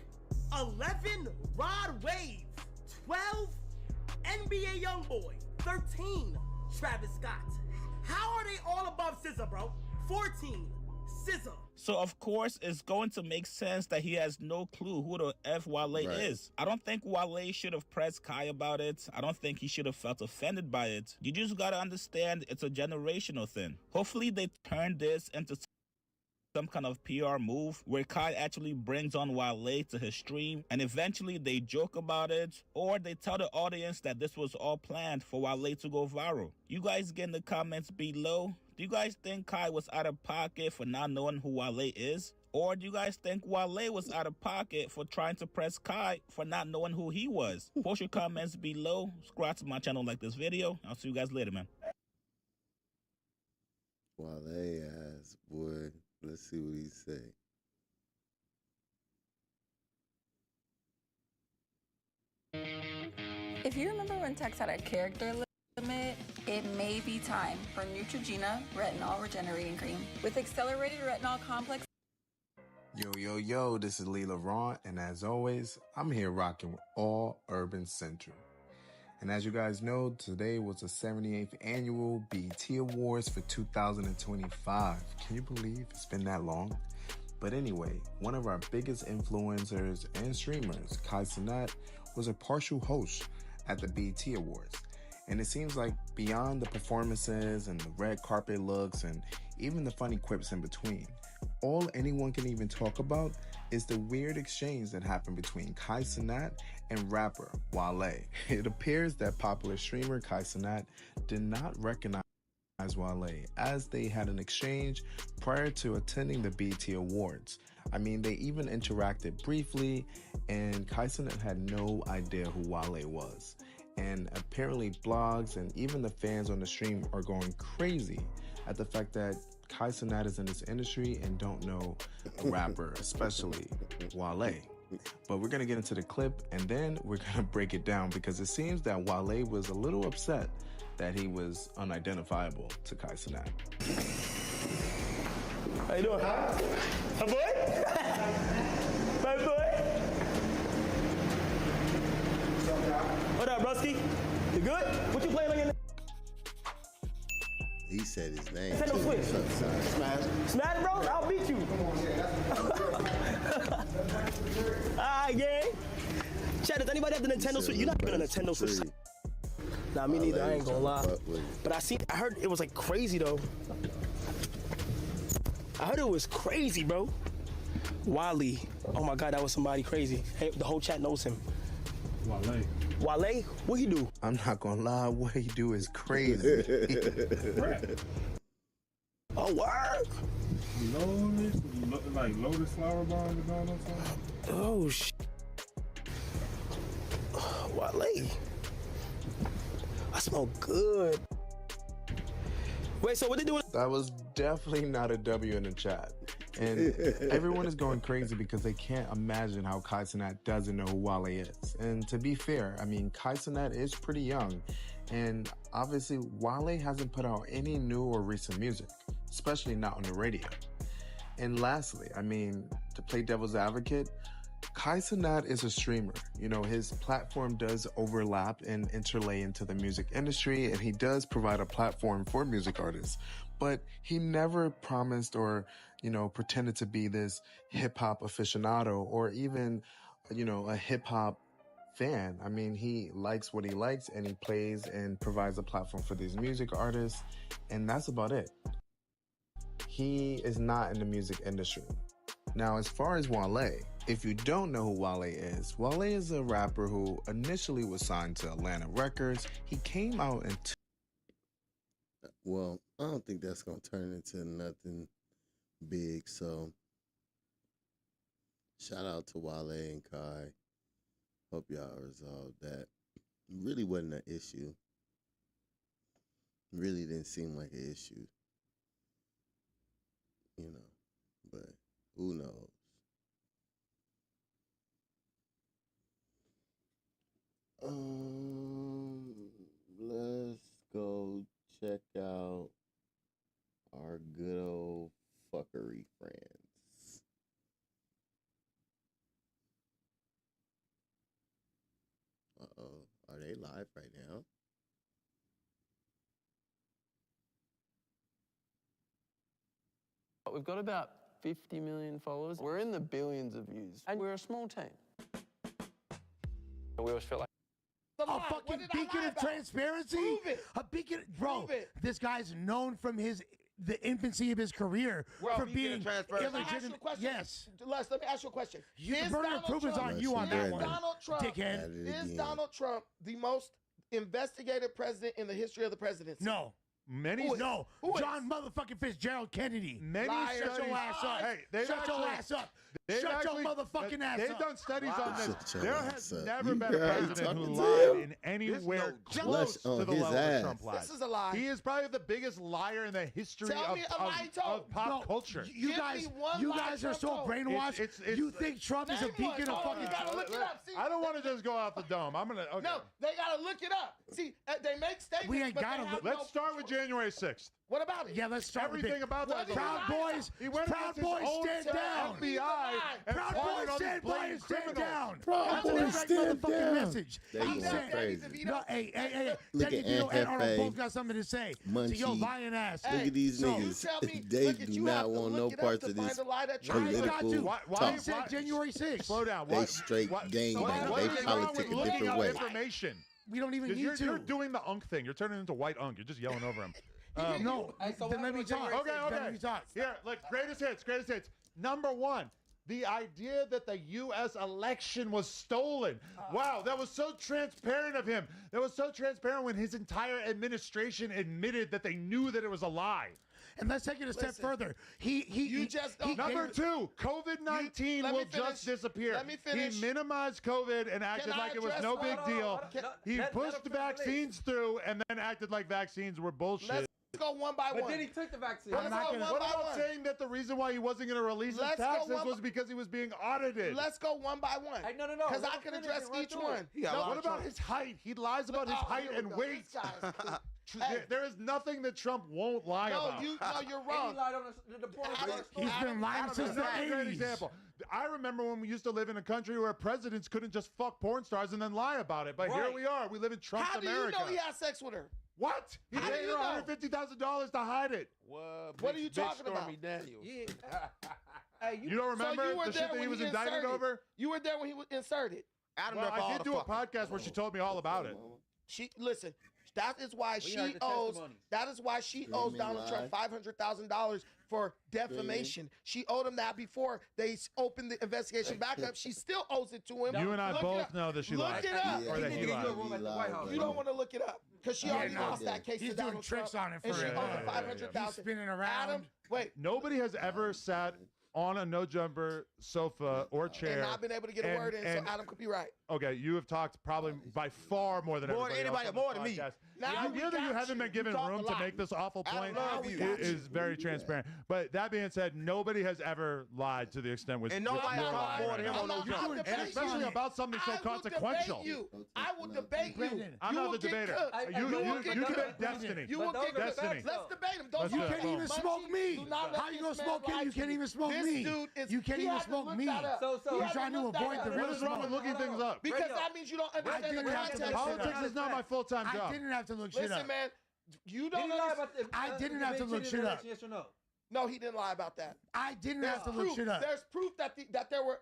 11, Rod Wave. 12, NBA Youngboy. 13, Travis Scott. How are they all above SZA, bro? 14, SZA. So of course it's going to make sense that he has no clue who the F Wale is. I don't think Wale should have pressed Kai about it. I don't think he should have felt offended by it. You just gotta understand it's a generational thing. Hopefully they turn this into some kind of PR move where Kai actually brings on Wale to his stream and eventually they joke about it or they tell the audience that this was all planned for Wale to go viral. You guys get in the comments below. Do you guys think Kai was out of pocket for not knowing who Wale is? Or do you guys think Wale was out of pocket for trying to press Kai for not knowing who he was? Post your comments below. Subscribe to my channel, like this video. I'll see you guys later, man. Wale ass, boy. Let's see what he say. If you remember when text had a character limit, it may be time for Neutrogena Retinol Regenerating Cream. With accelerated retinol complex. Yo, this is Lee Laurent, and as always, I'm here rocking with all Urban Central. And as you guys know, today was the 78th annual BET Awards for 2025. Can you believe it's been that long? But anyway, one of our biggest influencers and streamers, Kai Cenat, was a partial host at the BET Awards. And it seems like beyond the performances and the red carpet looks and even the funny quips in between, all anyone can even talk about is the weird exchange that happened between Kai Cenat and rapper Wale. It appears that popular streamer Kai Cenat did not recognize Wale as they had an exchange prior to attending the BET Awards. I mean, they even interacted briefly and Kai Cenat had no idea who Wale was. And apparently blogs and even the fans on the stream are going crazy at the fact that Kai Cenat is in this industry and don't know a rapper, especially Wale. But we're gonna get into the clip and then we're gonna break it down because it seems that Wale was a little upset that he was unidentifiable to Kai Cenat. How you doing? My boy? My boy? What up, Rusty? You good? What you playing on your He said his name. Nintendo too. Switch. Smash. Smash, bro? I'll beat you. Alright, gang. Chat, does anybody have the Nintendo Switch? You're not even a Nintendo Switch. Nah, me neither. I ain't gonna lie. But I heard it was like crazy though. I heard it was crazy, bro. Wale. Oh my God, that was somebody crazy. Hey, the whole chat knows him. Wale. Wale? What he do? I'm not gonna lie, what he do is crazy. Oh, word. Like Lotus Flower Bomb and all that stuff? Oh, shit. Wale. I smell good. Wait, so what they doing? That was definitely not a W in the chat. And everyone is going crazy because they can't imagine how Kai Cenat doesn't know who Wale is. And to be fair, I mean, Kai Cenat is pretty young. And obviously, Wale hasn't put out any new or recent music, especially not on the radio. And lastly, I mean, to play devil's advocate, Kai Cenat is a streamer. You know, his platform does overlap and interlay into the music industry, and he does provide a platform for music artists. But he never promised or, you know, pretended to be this hip-hop aficionado or even, you know, a hip-hop fan. I mean, he likes what he likes and he plays and provides a platform for these music artists, and that's about it. He is not in the music industry. Now, as far as Wale, if you don't know who Wale is a rapper who initially was signed to Atlantic Records. He came out in... Well, I don't think that's going to turn into nothing big, so shout out to Wale and Kai. Hope y'all resolved that. Really wasn't an issue. Really didn't seem like an issue. You know, but who knows? Let's go check out our good old fuckery friends. Are they live right now? We've got about 50 million followers. We're in the billions of views, and we're a small team. We always feel like A fucking beacon of transparency? Prove it. A beacon, bro. Prove it. This guy's known from the infancy of his career for being illegitimate. Yes. Les, let me ask you a question. The burden of proof is on you on that one, Donald Trump, dickhead. Is Donald Trump the most investigated president in the history of the presidency? No. No. John motherfucking Fitzgerald Kennedy. Shut your ass up. Hey, Shut your ass up. Shut your motherfucking ass up. They've done studies on this. There has never You been a guys president who talking to lied him? in anywhere There's no close flesh on to the his level that ass. Trump lied. This is a lie. He is probably the biggest liar in the history Tell me a lie told. of pop culture. You guys are so brainwashed. You think Trump is a beacon of fucking... You gotta look it up. See, I don't want to just go out the dome. I'm gonna. Okay. No, they gotta look it up. See, they make statements. We ain't but gotta they have Let's no start with January 6th. What about it? Yeah, let's start Everything with it. about that. Proud Boys. He went Proud against his Boys, own stand down. FBI and Proud wanted Boys, all these stand by blatant and stand criminals. down. Proud That's the Boys, direct stand motherfucking down. message. They He going said, crazy. no, hey, Look Danny at Vito and Arnold Hefe, both got something to say. Munchie. To your lying ass. Look at these niggas. They do not want no parts of this political Why talk. said January 6th? Slow down. They straight gang bang. They politic a different way. Information. We don't even need You're to. doing the unk thing. You're turning into white unk. You're just yelling over him. No, then let me talk. Okay. Then let me talk. Here, look, greatest hits. Number one, the idea that the U.S. election was stolen. Wow, that was so transparent of him. That was so transparent when his entire administration admitted that they knew that it was a lie. And let's take it a step further. Number two, COVID-19 will just disappear. Let me finish. He minimized COVID and acted like it was no big deal. He pushed the vaccines through and then acted like vaccines were bullshit. Let's go one by one. But then he took the vaccine. What about saying that the reason why he wasn't going to release his taxes was because he was being audited? Let's go one by one. No. Because I can address each one. What about his height? He lies about his height and weight. There is nothing that Trump won't lie about. No, you're wrong. He lied on the porn star. He's been lying since the 80s. Great example. I remember when we used to live in a country where presidents couldn't just fuck porn stars and then lie about it. But here we are. We live in Trump's America. How do you know he had sex with her? What? He paid her $150,000 to hide it. What are you talking about? Yeah. Hey, you don't remember the shit that he was indicted over? You were there when he was inserted. I did do a podcast where she told me all about it. Listen. That is why she owes. That is why she owes Donald Trump $500,000 for defamation. She owed him that before they opened the investigation back up. She still owes it to him. You and I both know that she lied. Look it up. Or that he lied. You don't want to look it up because she already lost that case to Donald Trump. He's doing tricks on it and for she owes him $500,000. He's spinning around. Adam, wait. Nobody has ever sat on a no jumper sofa or chair and not been able to get a word in, so Adam could be right. Okay, you have talked probably by far more than everybody else more than me. The idea that you haven't been given room to make this awful point is very transparent. But that being said, nobody has ever lied to the extent with and nobody talked more than him on no jumper. And especially about something so consequential. I will debate you. I'm not the debater. You debate Destiny. You will get Destiny. Let's debate him. You can't even smoke me. How you gonna smoke him? You can't even smoke me. You can't even smoke me. So you're trying to avoid the real What is wrong with looking things up? Because that means you don't understand the context. Politics is not my full-time job. I didn't have to look shit up. Listen, man, you don't understand. I didn't have to look shit up. Yes or no? No, he didn't lie about that. I didn't have to look shit up. There's proof that there were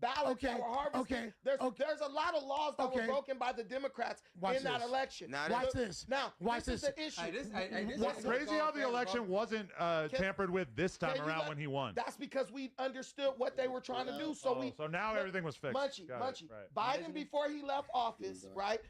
ballots that were harvested. There's a lot of laws that were broken by the Democrats in that election. Watch this. Now, watch this is the issue. What's crazy how the election wasn't tampered with this time around when he won. That's because we understood what they were trying to do. So now everything was fixed. Munchie. Biden, before he left office, right?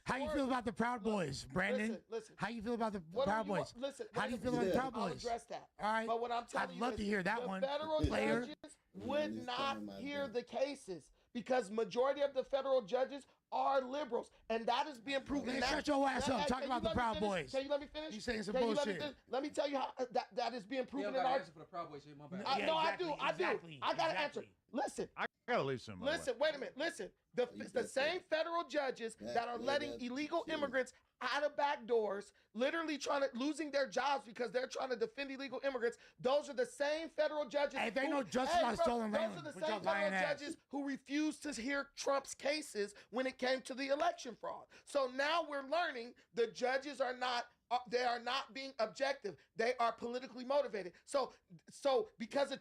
How you feel about the Proud Boys, Brandon? Listen. How you feel about the Proud Boys? How do you feel about the Proud Boys? I'll address that. All right. But what I'm telling I'd you love is to hear that one. The federal judges would not hear the cases because majority of the federal judges are liberals, and that is being proven. Man, shut your ass up. Talk about the Proud Boys. Can you let me finish? You saying some bullshit. Let me tell you how that is being proven in our. Answer for the Proud Boys. My bad. No, I do. I got to answer. Listen. I gotta leave soon. Listen, wait a minute. Listen. The same federal judges that are letting illegal immigrants out of back doors, literally losing their jobs because they're trying to defend illegal immigrants. Those are the same federal judges. Hey, they know justice on stolen land. Those are the same federal judges who refused to hear Trump's cases when it came to the election fraud. So now we're learning the judges are not. They are not being objective. They are politically motivated. So because a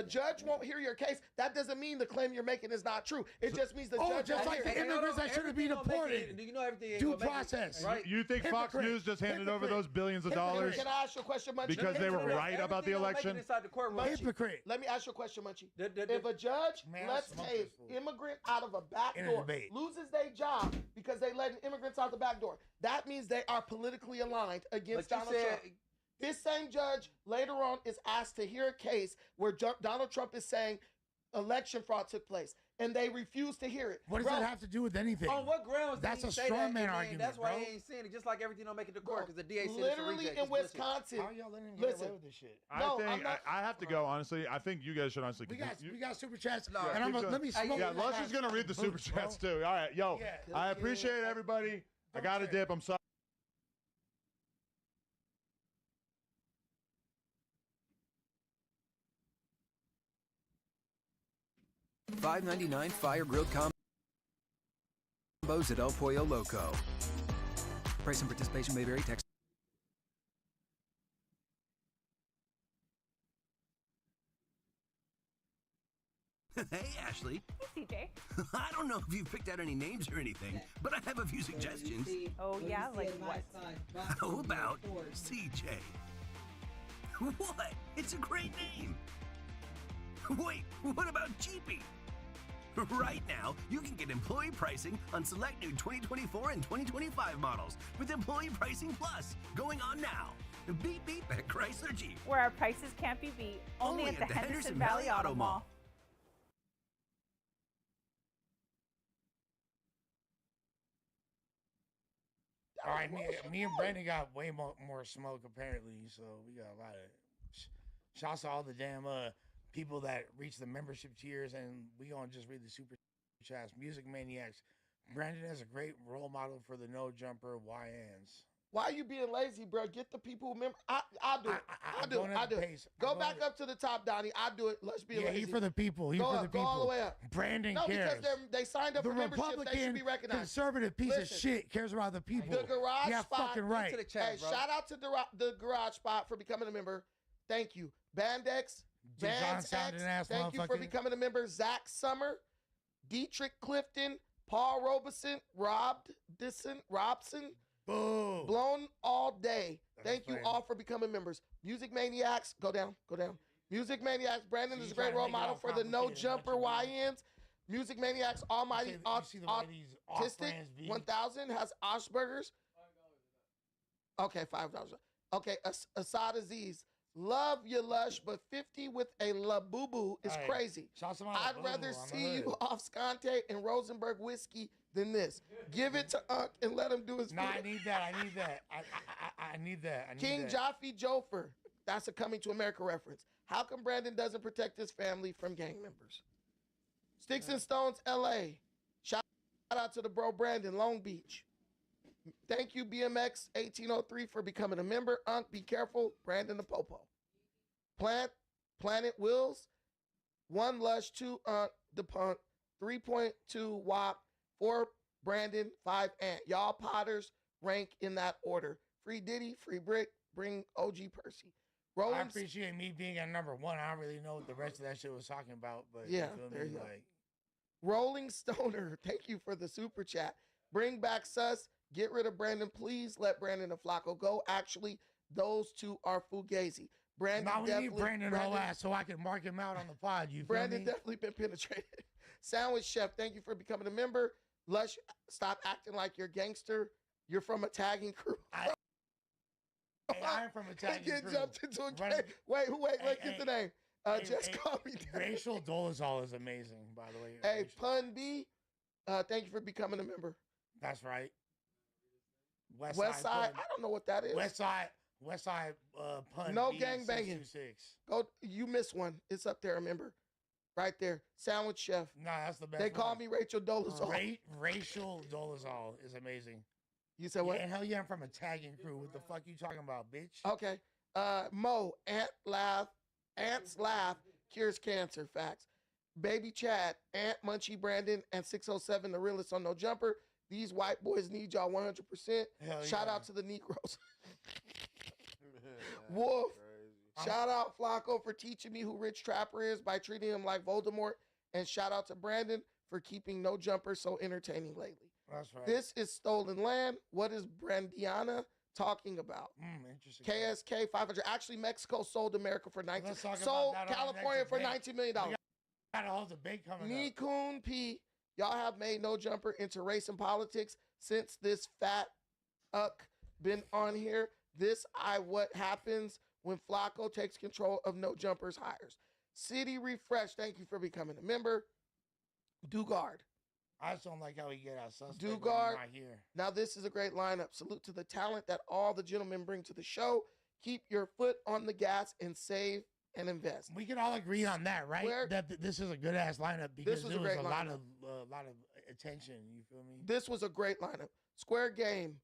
judge won't hear your case, that doesn't mean the claim you're making is not true. It just means the judge. Just like the immigrants that shouldn't be deported. Do you know everything? Due process. Right? You think Fox News just handed over those billions of dollars? Can I ask you a question, Munchie? Because they were right about the election? Hypocrite. Let me ask you a question, Munchie. If a judge lets an immigrant out of a back door, loses their job because they let immigrants out the back door, that means they are politically aligned against Donald Trump. This same judge later on is asked to hear a case where Donald Trump is saying election fraud took place, and they refuse to hear it. What does that have to do with anything? On what grounds? That's a strong man argument. That's why he ain't saying it. Just like everything don't make it to court because the DA said literally it's a reject. in Wisconsin. How are y'all letting him get away with this shit? I have to go. Honestly, I think you guys should honestly. We got super chats. And let me smoke. Yeah, Lusher's gonna read the super chats too. All right, yo, I appreciate everybody. I got a dip. I'm sorry. $5.99 fire grilled combos at El Pollo Loco. Price and participation may vary. Text. Hey, Ashley. Hey, CJ. I don't know if you've picked out any names or anything, but I have a few suggestions. Oh, yeah? Like what? How about CJ? What? It's a great name. Wait, what about Jeepy? Right now, you can get employee pricing on select new 2024 and 2025 models with Employee Pricing Plus going on now. Beep beep at Chrysler Jeep. Where our prices can't be beat. Only at the Henderson Valley Auto Mall. All right, me and Brandon got way more smoke apparently, so we got a lot of shouts to all the damn people that reach the membership tiers, and we gonna just read the super chats. Music Maniacs. Brandon is a great role model for the no jumper YNs. Why are you being lazy, bro? Get the people who remember. I'll do it. I'll do it. Go back up to the top, Donnie. I'll do it. Let's be lazy. He for the people. He go for up, the people. Go all the way up. Brandon no, cares. because they signed up the for membership. They should be recognized. Conservative piece of shit cares about the people. The garage yeah, spot. Fucking right. Hey, shout out to the garage spot for becoming a member. Thank you. Bandex. Thank you for becoming a member. Zach Summer, Dietrich Clifton, Paul Robeson, Robson. Boom. Blown all day. Thank you all for becoming members. Music Maniacs, go down. Music Maniacs, Brandon is a great role model for the no jumper YNs. Music Maniacs, Almighty Autistic 1000 has Asperger's. Okay, $5. Okay, Assad Aziz. Love you, Lush, but 50 with a Labubu is crazy. I'd rather see you off Scante and Rosenberg whiskey than this. Give it to Unc and let him do his No, I need that. I need that. King Jaffe Jofer. That's a Coming to America reference. How come Brandon doesn't protect his family from gang members? Sticks and Stones, LA. Shout out to the bro Brandon, Long Beach. Thank you, BMX 1803, for becoming a member. Unc, be careful. Brandon the Popo. Planet Wills. 1 Lush, 2 Unc, the Punk, 3.2 WAP, 4 Brandon, 5 Ant. Y'all Potters rank in that order. Free Diddy, free Brick, bring OG Percy. I appreciate me being at number 1. I don't really know what the rest of that shit was talking about, but yeah, you feel there me? you go. Like, Rolling Stoner, thank you for the super chat. Bring back Sus. Get rid of Brandon, please. Let Brandon and Flacco go. Actually, those two are Fugazi. Brandon now we need Brandon whole ass so I can mark him out on the pod. You feel Brandon me? definitely been penetrated. Sandwich Chef, thank you for becoming a member. Lush, stop acting like you're gangster. You're from a tagging crew. I'm from a tagging crew. Jumped into a game. Wait, get the name. Just call me Racial Dolezal is amazing, by the way. Hey, Pun B, thank you for becoming a member. That's right. West Side, I don't know what that is. West Side Pun. No B gang banging. 626. Go, you missed one. It's up there, remember? Right there. Sandwich Chef. Nah, that's the best. They call me Rachel Dolezal. Racial Dolezal is amazing. You said what? Yeah, hell yeah, I'm from a tagging crew. What the fuck you talking about, bitch? Okay. Mo, Ants laugh cures cancer. Facts. Baby Chad, Ant Munchie Brandon, and 607 the realest on No Jumper. These white boys need y'all 100%. Shout out to the Negroes. Wolf. Shout out Flacco for teaching me who Rich Trapper is by treating him like Voldemort. And shout out to Brandon for keeping No Jumper so entertaining lately. That's right. This is Stolen Land. What is Brandiana talking about? Interesting. KSK 500. Actually, Mexico sold America for 19. Let's talk Sold about that on the California next for debate. $19 million. We got a whole debate coming up. Nikun P. Y'all have made No Jumper into race and politics since this fat uck been on here. This what happens when Flacco takes control of No Jumper's hires. City Refresh, thank you for becoming a member. Dugard. I just don't like how we get our suspect Dugard. right here. Now this is a great lineup. Salute to the talent that all the gentlemen bring to the show. Keep your foot on the gas and save and invest. We can all agree on that, right? That this is a good ass lineup because there was a lot of attention. You feel me? This was a great lineup. Square Game,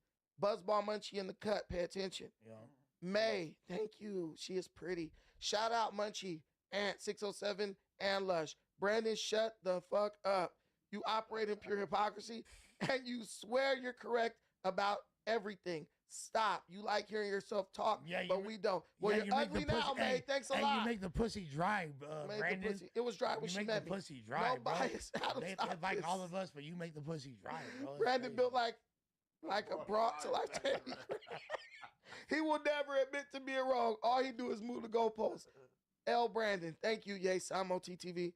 Buzzball Munchie in the cut. Pay attention. Yeah. May, thank you. She is pretty. Shout out Munchie, Ant 607, and Lush. Brandon, shut the fuck up. You operate in pure hypocrisy, and you swear you're correct about everything. Stop. You like hearing yourself talk, but we don't. Well, you're ugly now, May. Thanks a lot. You make the pussy dry, Brandon. It was dry when she met me. You make the pussy dry, no bro. bias. They like all of us, but you make the pussy dry, bro. Brandon built like a brought to life. He will never admit to being wrong. All he do is move the goalposts. L. Brandon, thank you, Yay, Samo TTV.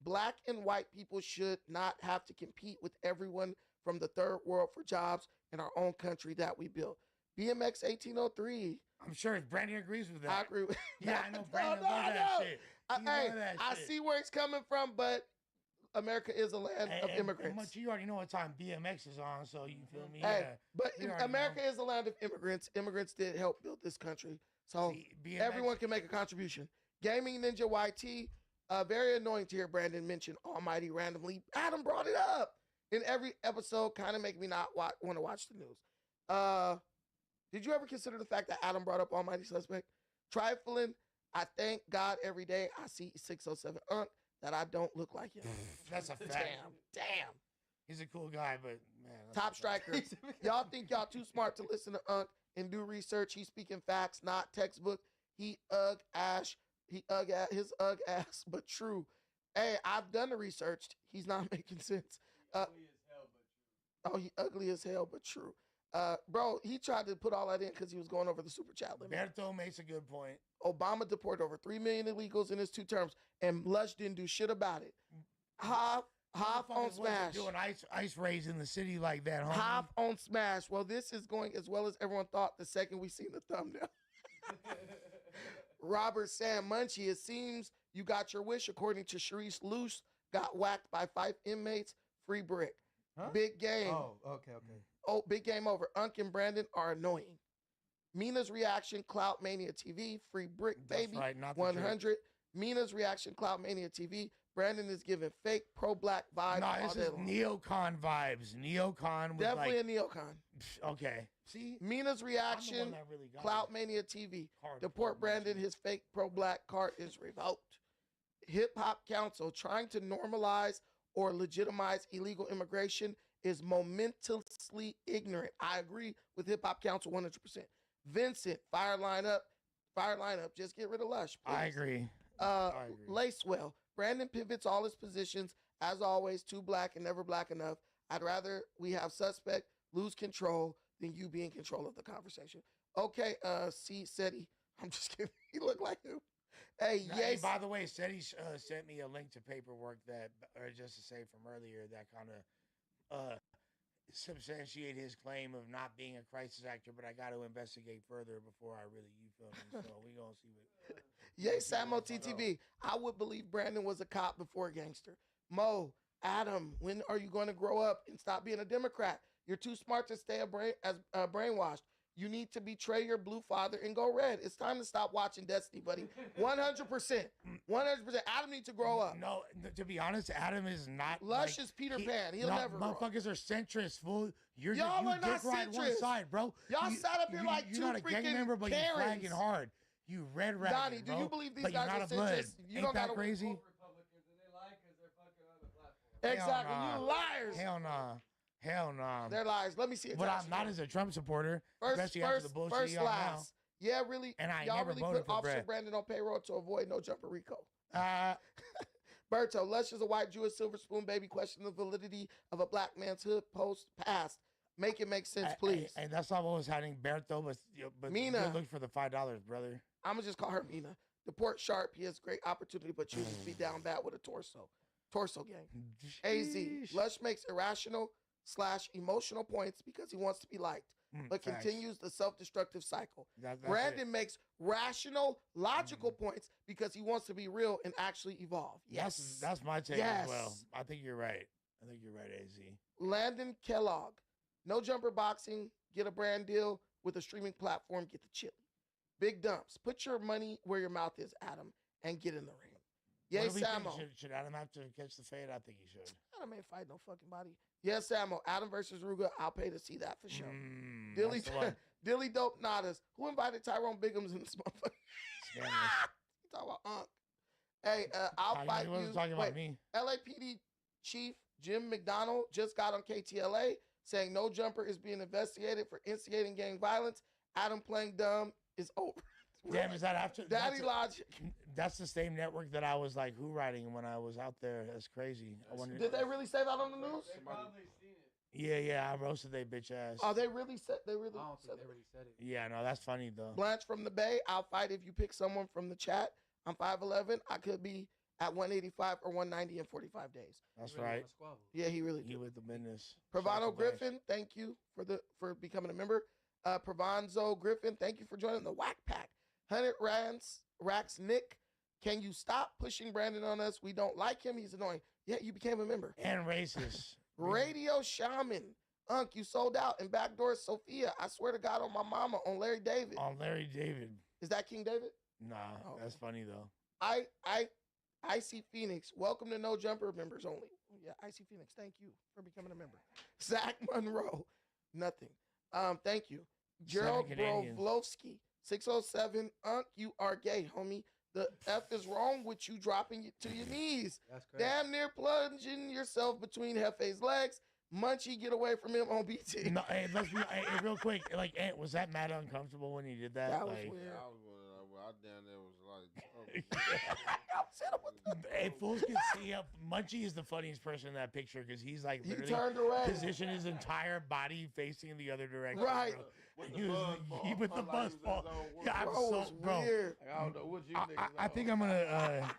Black and white people should not have to compete with everyone from the third world for jobs in our own country that we built. BMX 1803. I'm sure if Brandon agrees with that. I agree with Yeah, I know Brandon loves that shit. He Hey, love that I shit. see where it's coming from, but America is a land of immigrants. Much you already know what time BMX is on, so you feel me? Hey, Yeah. but We already America know. is a land of immigrants. Immigrants did help build this country. So BMX everyone can make a contribution. Gaming Ninja YT, very annoying to hear Brandon mention Almighty randomly. Adam brought it up in every episode, kind of make me not want to watch the news. Did you ever consider the fact that Adam brought up Almighty Suspect? Trifling, I thank God every day I see 607 Unk that I don't look like him. That's a fact. Damn. He's a cool guy, but man. Top striker. Y'all think y'all too smart to listen to Unk and do research. He's speaking facts, not textbook. He his ugh ass, but true. Hey, I've done the research. He's not making sense. He ugly as hell, but true. Bro, he tried to put all that in because he was going over the super chat limit. Berto makes a good point. Obama deported over 3 million illegals in his 2 terms, and Lush didn't do shit about it. Hoff on Smash. Doing ice raids in the city like that, homie. Hoff on Smash. Well, this is going as well as everyone thought the second we seen the thumbnail. Robert Sam Munchie, it seems you got your wish. According to Sharice Luce, got whacked by 5 inmates. Free brick. Huh? Big game. Oh, okay. Oh, big game over. Unk and Brandon are annoying. Mina's reaction, Clout Mania TV, free brick, baby. That's right, not the 100. Mina's reaction, Clout Mania TV. Brandon is giving fake pro-black vibes. No, all this day is long. neocon vibes. Neocon with Definitely like, a neocon. Okay. See? Mina's reaction, that really got Clout it. Mania TV. Hardcore Deport Brandon, his fake pro-black card is revoked. Hip Hop Council, trying to normalize or legitimize illegal immigration is momentously ignorant. I agree with Hip Hop Council 100%. Vincent, fire lineup, just get rid of Lush, please. I agree. Lacewell, Brandon pivots all his positions, as always, too black and never black enough. I'd rather we have suspect lose control than you be in control of the conversation. Okay, C. Seti, I'm just kidding. He looked like him. Hey, Now, yes. by the way, Seti sent me a link to paperwork that, or just to say from earlier, that kind of substantiate his claim of not being a crisis actor, but I got to investigate further before I really, you feel me? So we gonna see what. Yay, Samo TTV. I would believe Brandon was a cop before a gangster. Mo, Adam, when are you going to grow up and stop being a Democrat? You're too smart to stay brainwashed. You need to betray your blue father and go red. It's time to stop watching Destiny, buddy. 100%. 100%. Adam needs to grow up. No, to be honest, Adam is not. Lush is Peter Pan. He'll never grow up. Motherfuckers are centrist, fool. Y'all you are not dick ride one centrist. side, bro. Y'all sat up here like you're two not a gang freaking member, but you're Karens. flagging hard. You red rat. Donnie, do you believe these but guys you're are not a blood. centrist? You Ain't don't that gotta crazy? Exactly. Hell nah. You liars. Hell nah. Hell nah. They're liars. Let me see it. But I'm not as a Trump supporter, especially after the bullshit First y'all now. last. Yeah, really. And I y'all never really voted put for Officer Brett. Brandon on payroll to avoid no jumper Rico. Berto, Lush is a white Jewish silver spoon baby. Question the validity of a black man's hood post past. Make it make sense, please. And that's not what was happening, Berto, but Mina. good look for the $5, brother. I'm going to just call her Mina. Deport Sharp. He has great opportunity, but chooses to be down bad with a torso. Torso gang. AZ. Lush makes irrational/emotional points because he wants to be liked, but facts. continues the self-destructive cycle. That's Brandon makes rational, logical points because he wants to be real and actually evolve. Yes. That's my take as well. I think you're right. AZ. Landon Kellogg. No jumper boxing. Get a brand deal with a streaming platform. Get the chili. Big dumps. Put your money where your mouth is, Adam, and get in the ring. Yay, What do we think? Samo. Should Adam have to catch the fade? I think he should. Adam ain't fight no fucking body. Yes, Samo. Adam versus Ruga. I'll pay to see that for sure. That's the one. Dilly Dope Nadas. Who invited Tyrone Biggums in this motherfucker? You talk about Unk. Hey, I'll fight He you. wasn't talking about me. LAPD Chief Jim McDonald just got on KTLA saying no jumper is being investigated for instigating gang violence. Adam playing dumb is over. Damn, is that after? Daddy Logic. That's the same network that I was like who writing when I was out there. That's crazy. I wonder. Did they really say that on the news? Yeah, I roasted they bitch ass. Oh, they really said they really. I don't think they really said it. Yeah, no, that's funny though. Blanche from the Bay. I'll fight if you pick someone from the chat. I'm 5'11". I could be at 185 or 190 in 45 days. That's right. Yeah, he really He did. with the business. Pravano Griffin, thank you for becoming a member. Pravanzo Griffin, thank you for joining the Whack Pack. 100 Racks Nick, can you stop pushing Brandon on us? We don't like him. He's annoying. Yeah, you became a member. And racist. Radio Shaman. Unc, you sold out. And Backdoor Sophia. I swear to God on my mama, on Larry David. On Larry David. Is that King David? Nah, that's funny though. I see Phoenix. Welcome to No Jumper members only. Yeah, I see Phoenix. Thank you for becoming a member. Zach Monroe. Nothing. Thank you. Gerald Brovlovsky. 607. Unc, you are gay, homie. The F is wrong with you dropping you to your knees. That's crazy. Damn near plunging yourself between Hefe's legs. Munchie, get away from him on BT. No, hey, let's be real quick. Like, Ant, was that mad uncomfortable when he did that? That was like, weird. I down there was like, hey, fools can see up. Munchie is the funniest person in that picture because he's like He literally turned away. positioned his entire body facing the other direction. Right. Bro. With He the was, buzz ball. he with the Like buzz he was in ball. his own world. Yeah, I'm Bro, so it's bro. weird. I don't know what you niggas I think I'm gonna.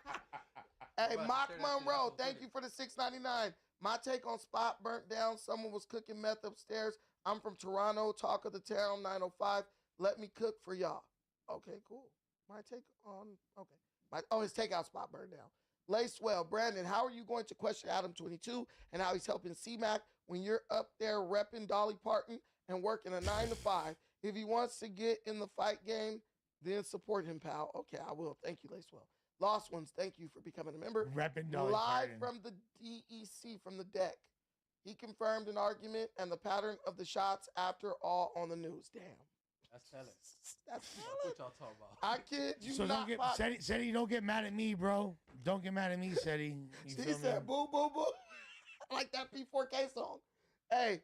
Hey, Mock Monroe, thank you for the $6.99. My take on Spot burnt down. Someone was cooking meth upstairs. I'm from Toronto. Talk of the town, 905. Let me cook for y'all. Okay, cool. My take on, okay. His takeout spot burned down. Lacewell, Brandon, how are you going to question Adam 22 and how he's helping C-Mac when you're up there repping Dolly Parton and working a 9 to 5? If he wants to get in the fight game, then support him, pal. Okay, I will. Thank you, Lacewell. Lost Ones, thank you for becoming a member. Repping Dolly Live Parton. from the DEC, from the deck. He confirmed an argument and the pattern of the shots after all on the news. Damn. That's telling. That's what y'all talking about. I kid you So not. don't get Seti, don't get mad at me, bro. Don't get mad at me, Seti. He said, boo, boo, boo. Like that P4K song. Hey,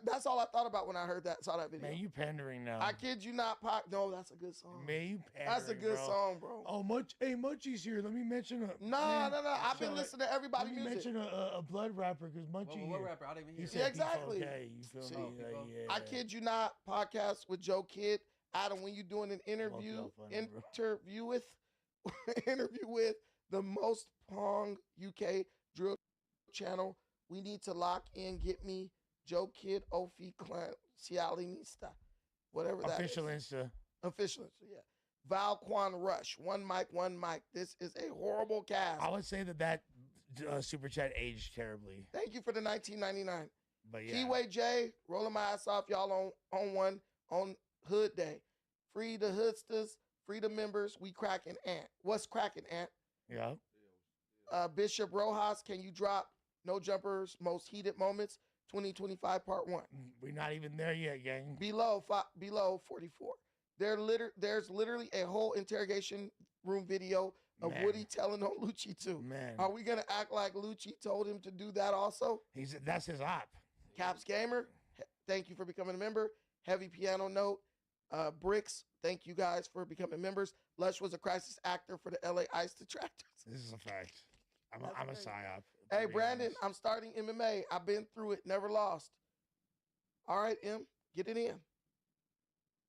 that's all I thought about when I heard that, saw that video. Man, you pandering now. I kid you not, Pac. No, that's a good song. Man, you pandering, That's a good bro. song, bro. Oh, Munchie's here. Let me mention a. No. I've been listening to everybody Let me music. mention a blood rapper because Munchie. What here. rapper? I didn't even He hear. said Yeah, exactly. P4K, you feel See, me? Yeah. I kid you not, podcast with Joe Kidd. Adam, when you doing an interview, y'all funny, bro. interview with the most Pong UK drill channel, we need to lock in. Get me Joe Kidd, Ofi, Clan, Cialinista, whatever that is. Official Insta. Official Insta, yeah. Val Quan Rush, one mic. This is a horrible cast. I would say that super chat aged terribly. Thank you for the $19.99. But yeah. Keyway J, rolling my ass off, y'all on Hood Day. Free the hoodsters, free the members. We cracking Ant. What's cracking Ant? Yeah. Bishop Rojas, can you drop No Jumpers Most Heated Moments 2025 Part 1? We're not even there yet, gang. Below 44. There's literally a whole interrogation room video of Man. Woody telling on Lucci too. Man. Are we gonna act like Lucci told him to do that also? That's his op. Caps Gamer, thank you for becoming a member. Heavy Piano Note. Bricks, thank you guys for becoming members. Lush was a crisis actor for the LA Ice Detractors. This is a fact. I'm a psyop. Hey, Brandon, I'm starting MMA. I've been through it, never lost. All right, M, get it in.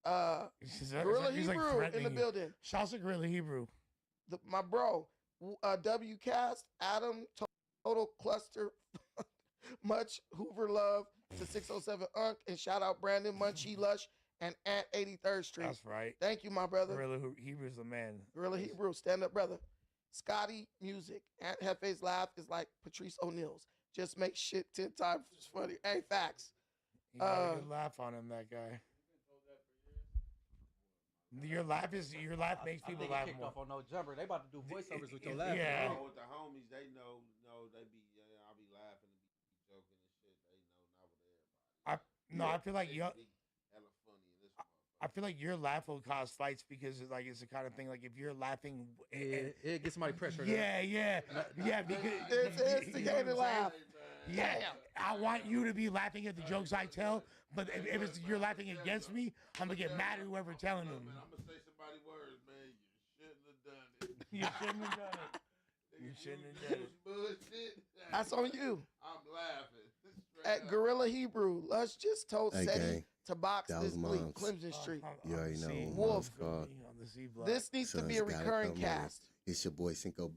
Gorilla Hebrew in the building. Shouts to Gorilla Hebrew. My bro, WCast, Adam, Total Cluster, much Hoover love to 607 Unc, and shout out Brandon, Munchie, Lush, and Ant 83rd Street. That's right. Thank you, my brother. Gorilla Hebrew's the man. Gorilla Hebrew, stand up, brother. Scotty Music. Aunt Hefe's laugh is like Patrice O'Neill's. Just make shit 10 times funny. Hey, facts. You got a good laugh on him, that guy. Your laugh makes people laugh kicked more. off on No Jumper. They about to do voiceovers with your laugh. Yeah. With the homies, they know, they be, I'll be laughing and be joking and shit. They know, not with everybody. I feel like hella funny in this motherfucker. I feel like your laugh will cause fights because it's the kind of thing like if you're laughing, it gets somebody pressure. Yeah, because it's an instigated laugh. Yeah, I want you to be laughing at the jokes I tell, but if you're laughing against me, I'm gonna get mad at whoever telling them. Man, I'm gonna say somebody words, man. You shouldn't have done it. You shouldn't have done it. You shouldn't have done it. Bullshit. That's on you. I'm laughing. At Gorilla Hebrew, Lush just told Hey, Seti gang, to box that this was bleak, moms. Clemson Street. You already know. Wolf. Mom's fault. This needs to be a Sons gotta recurring come in. cast. It's your boy Cinco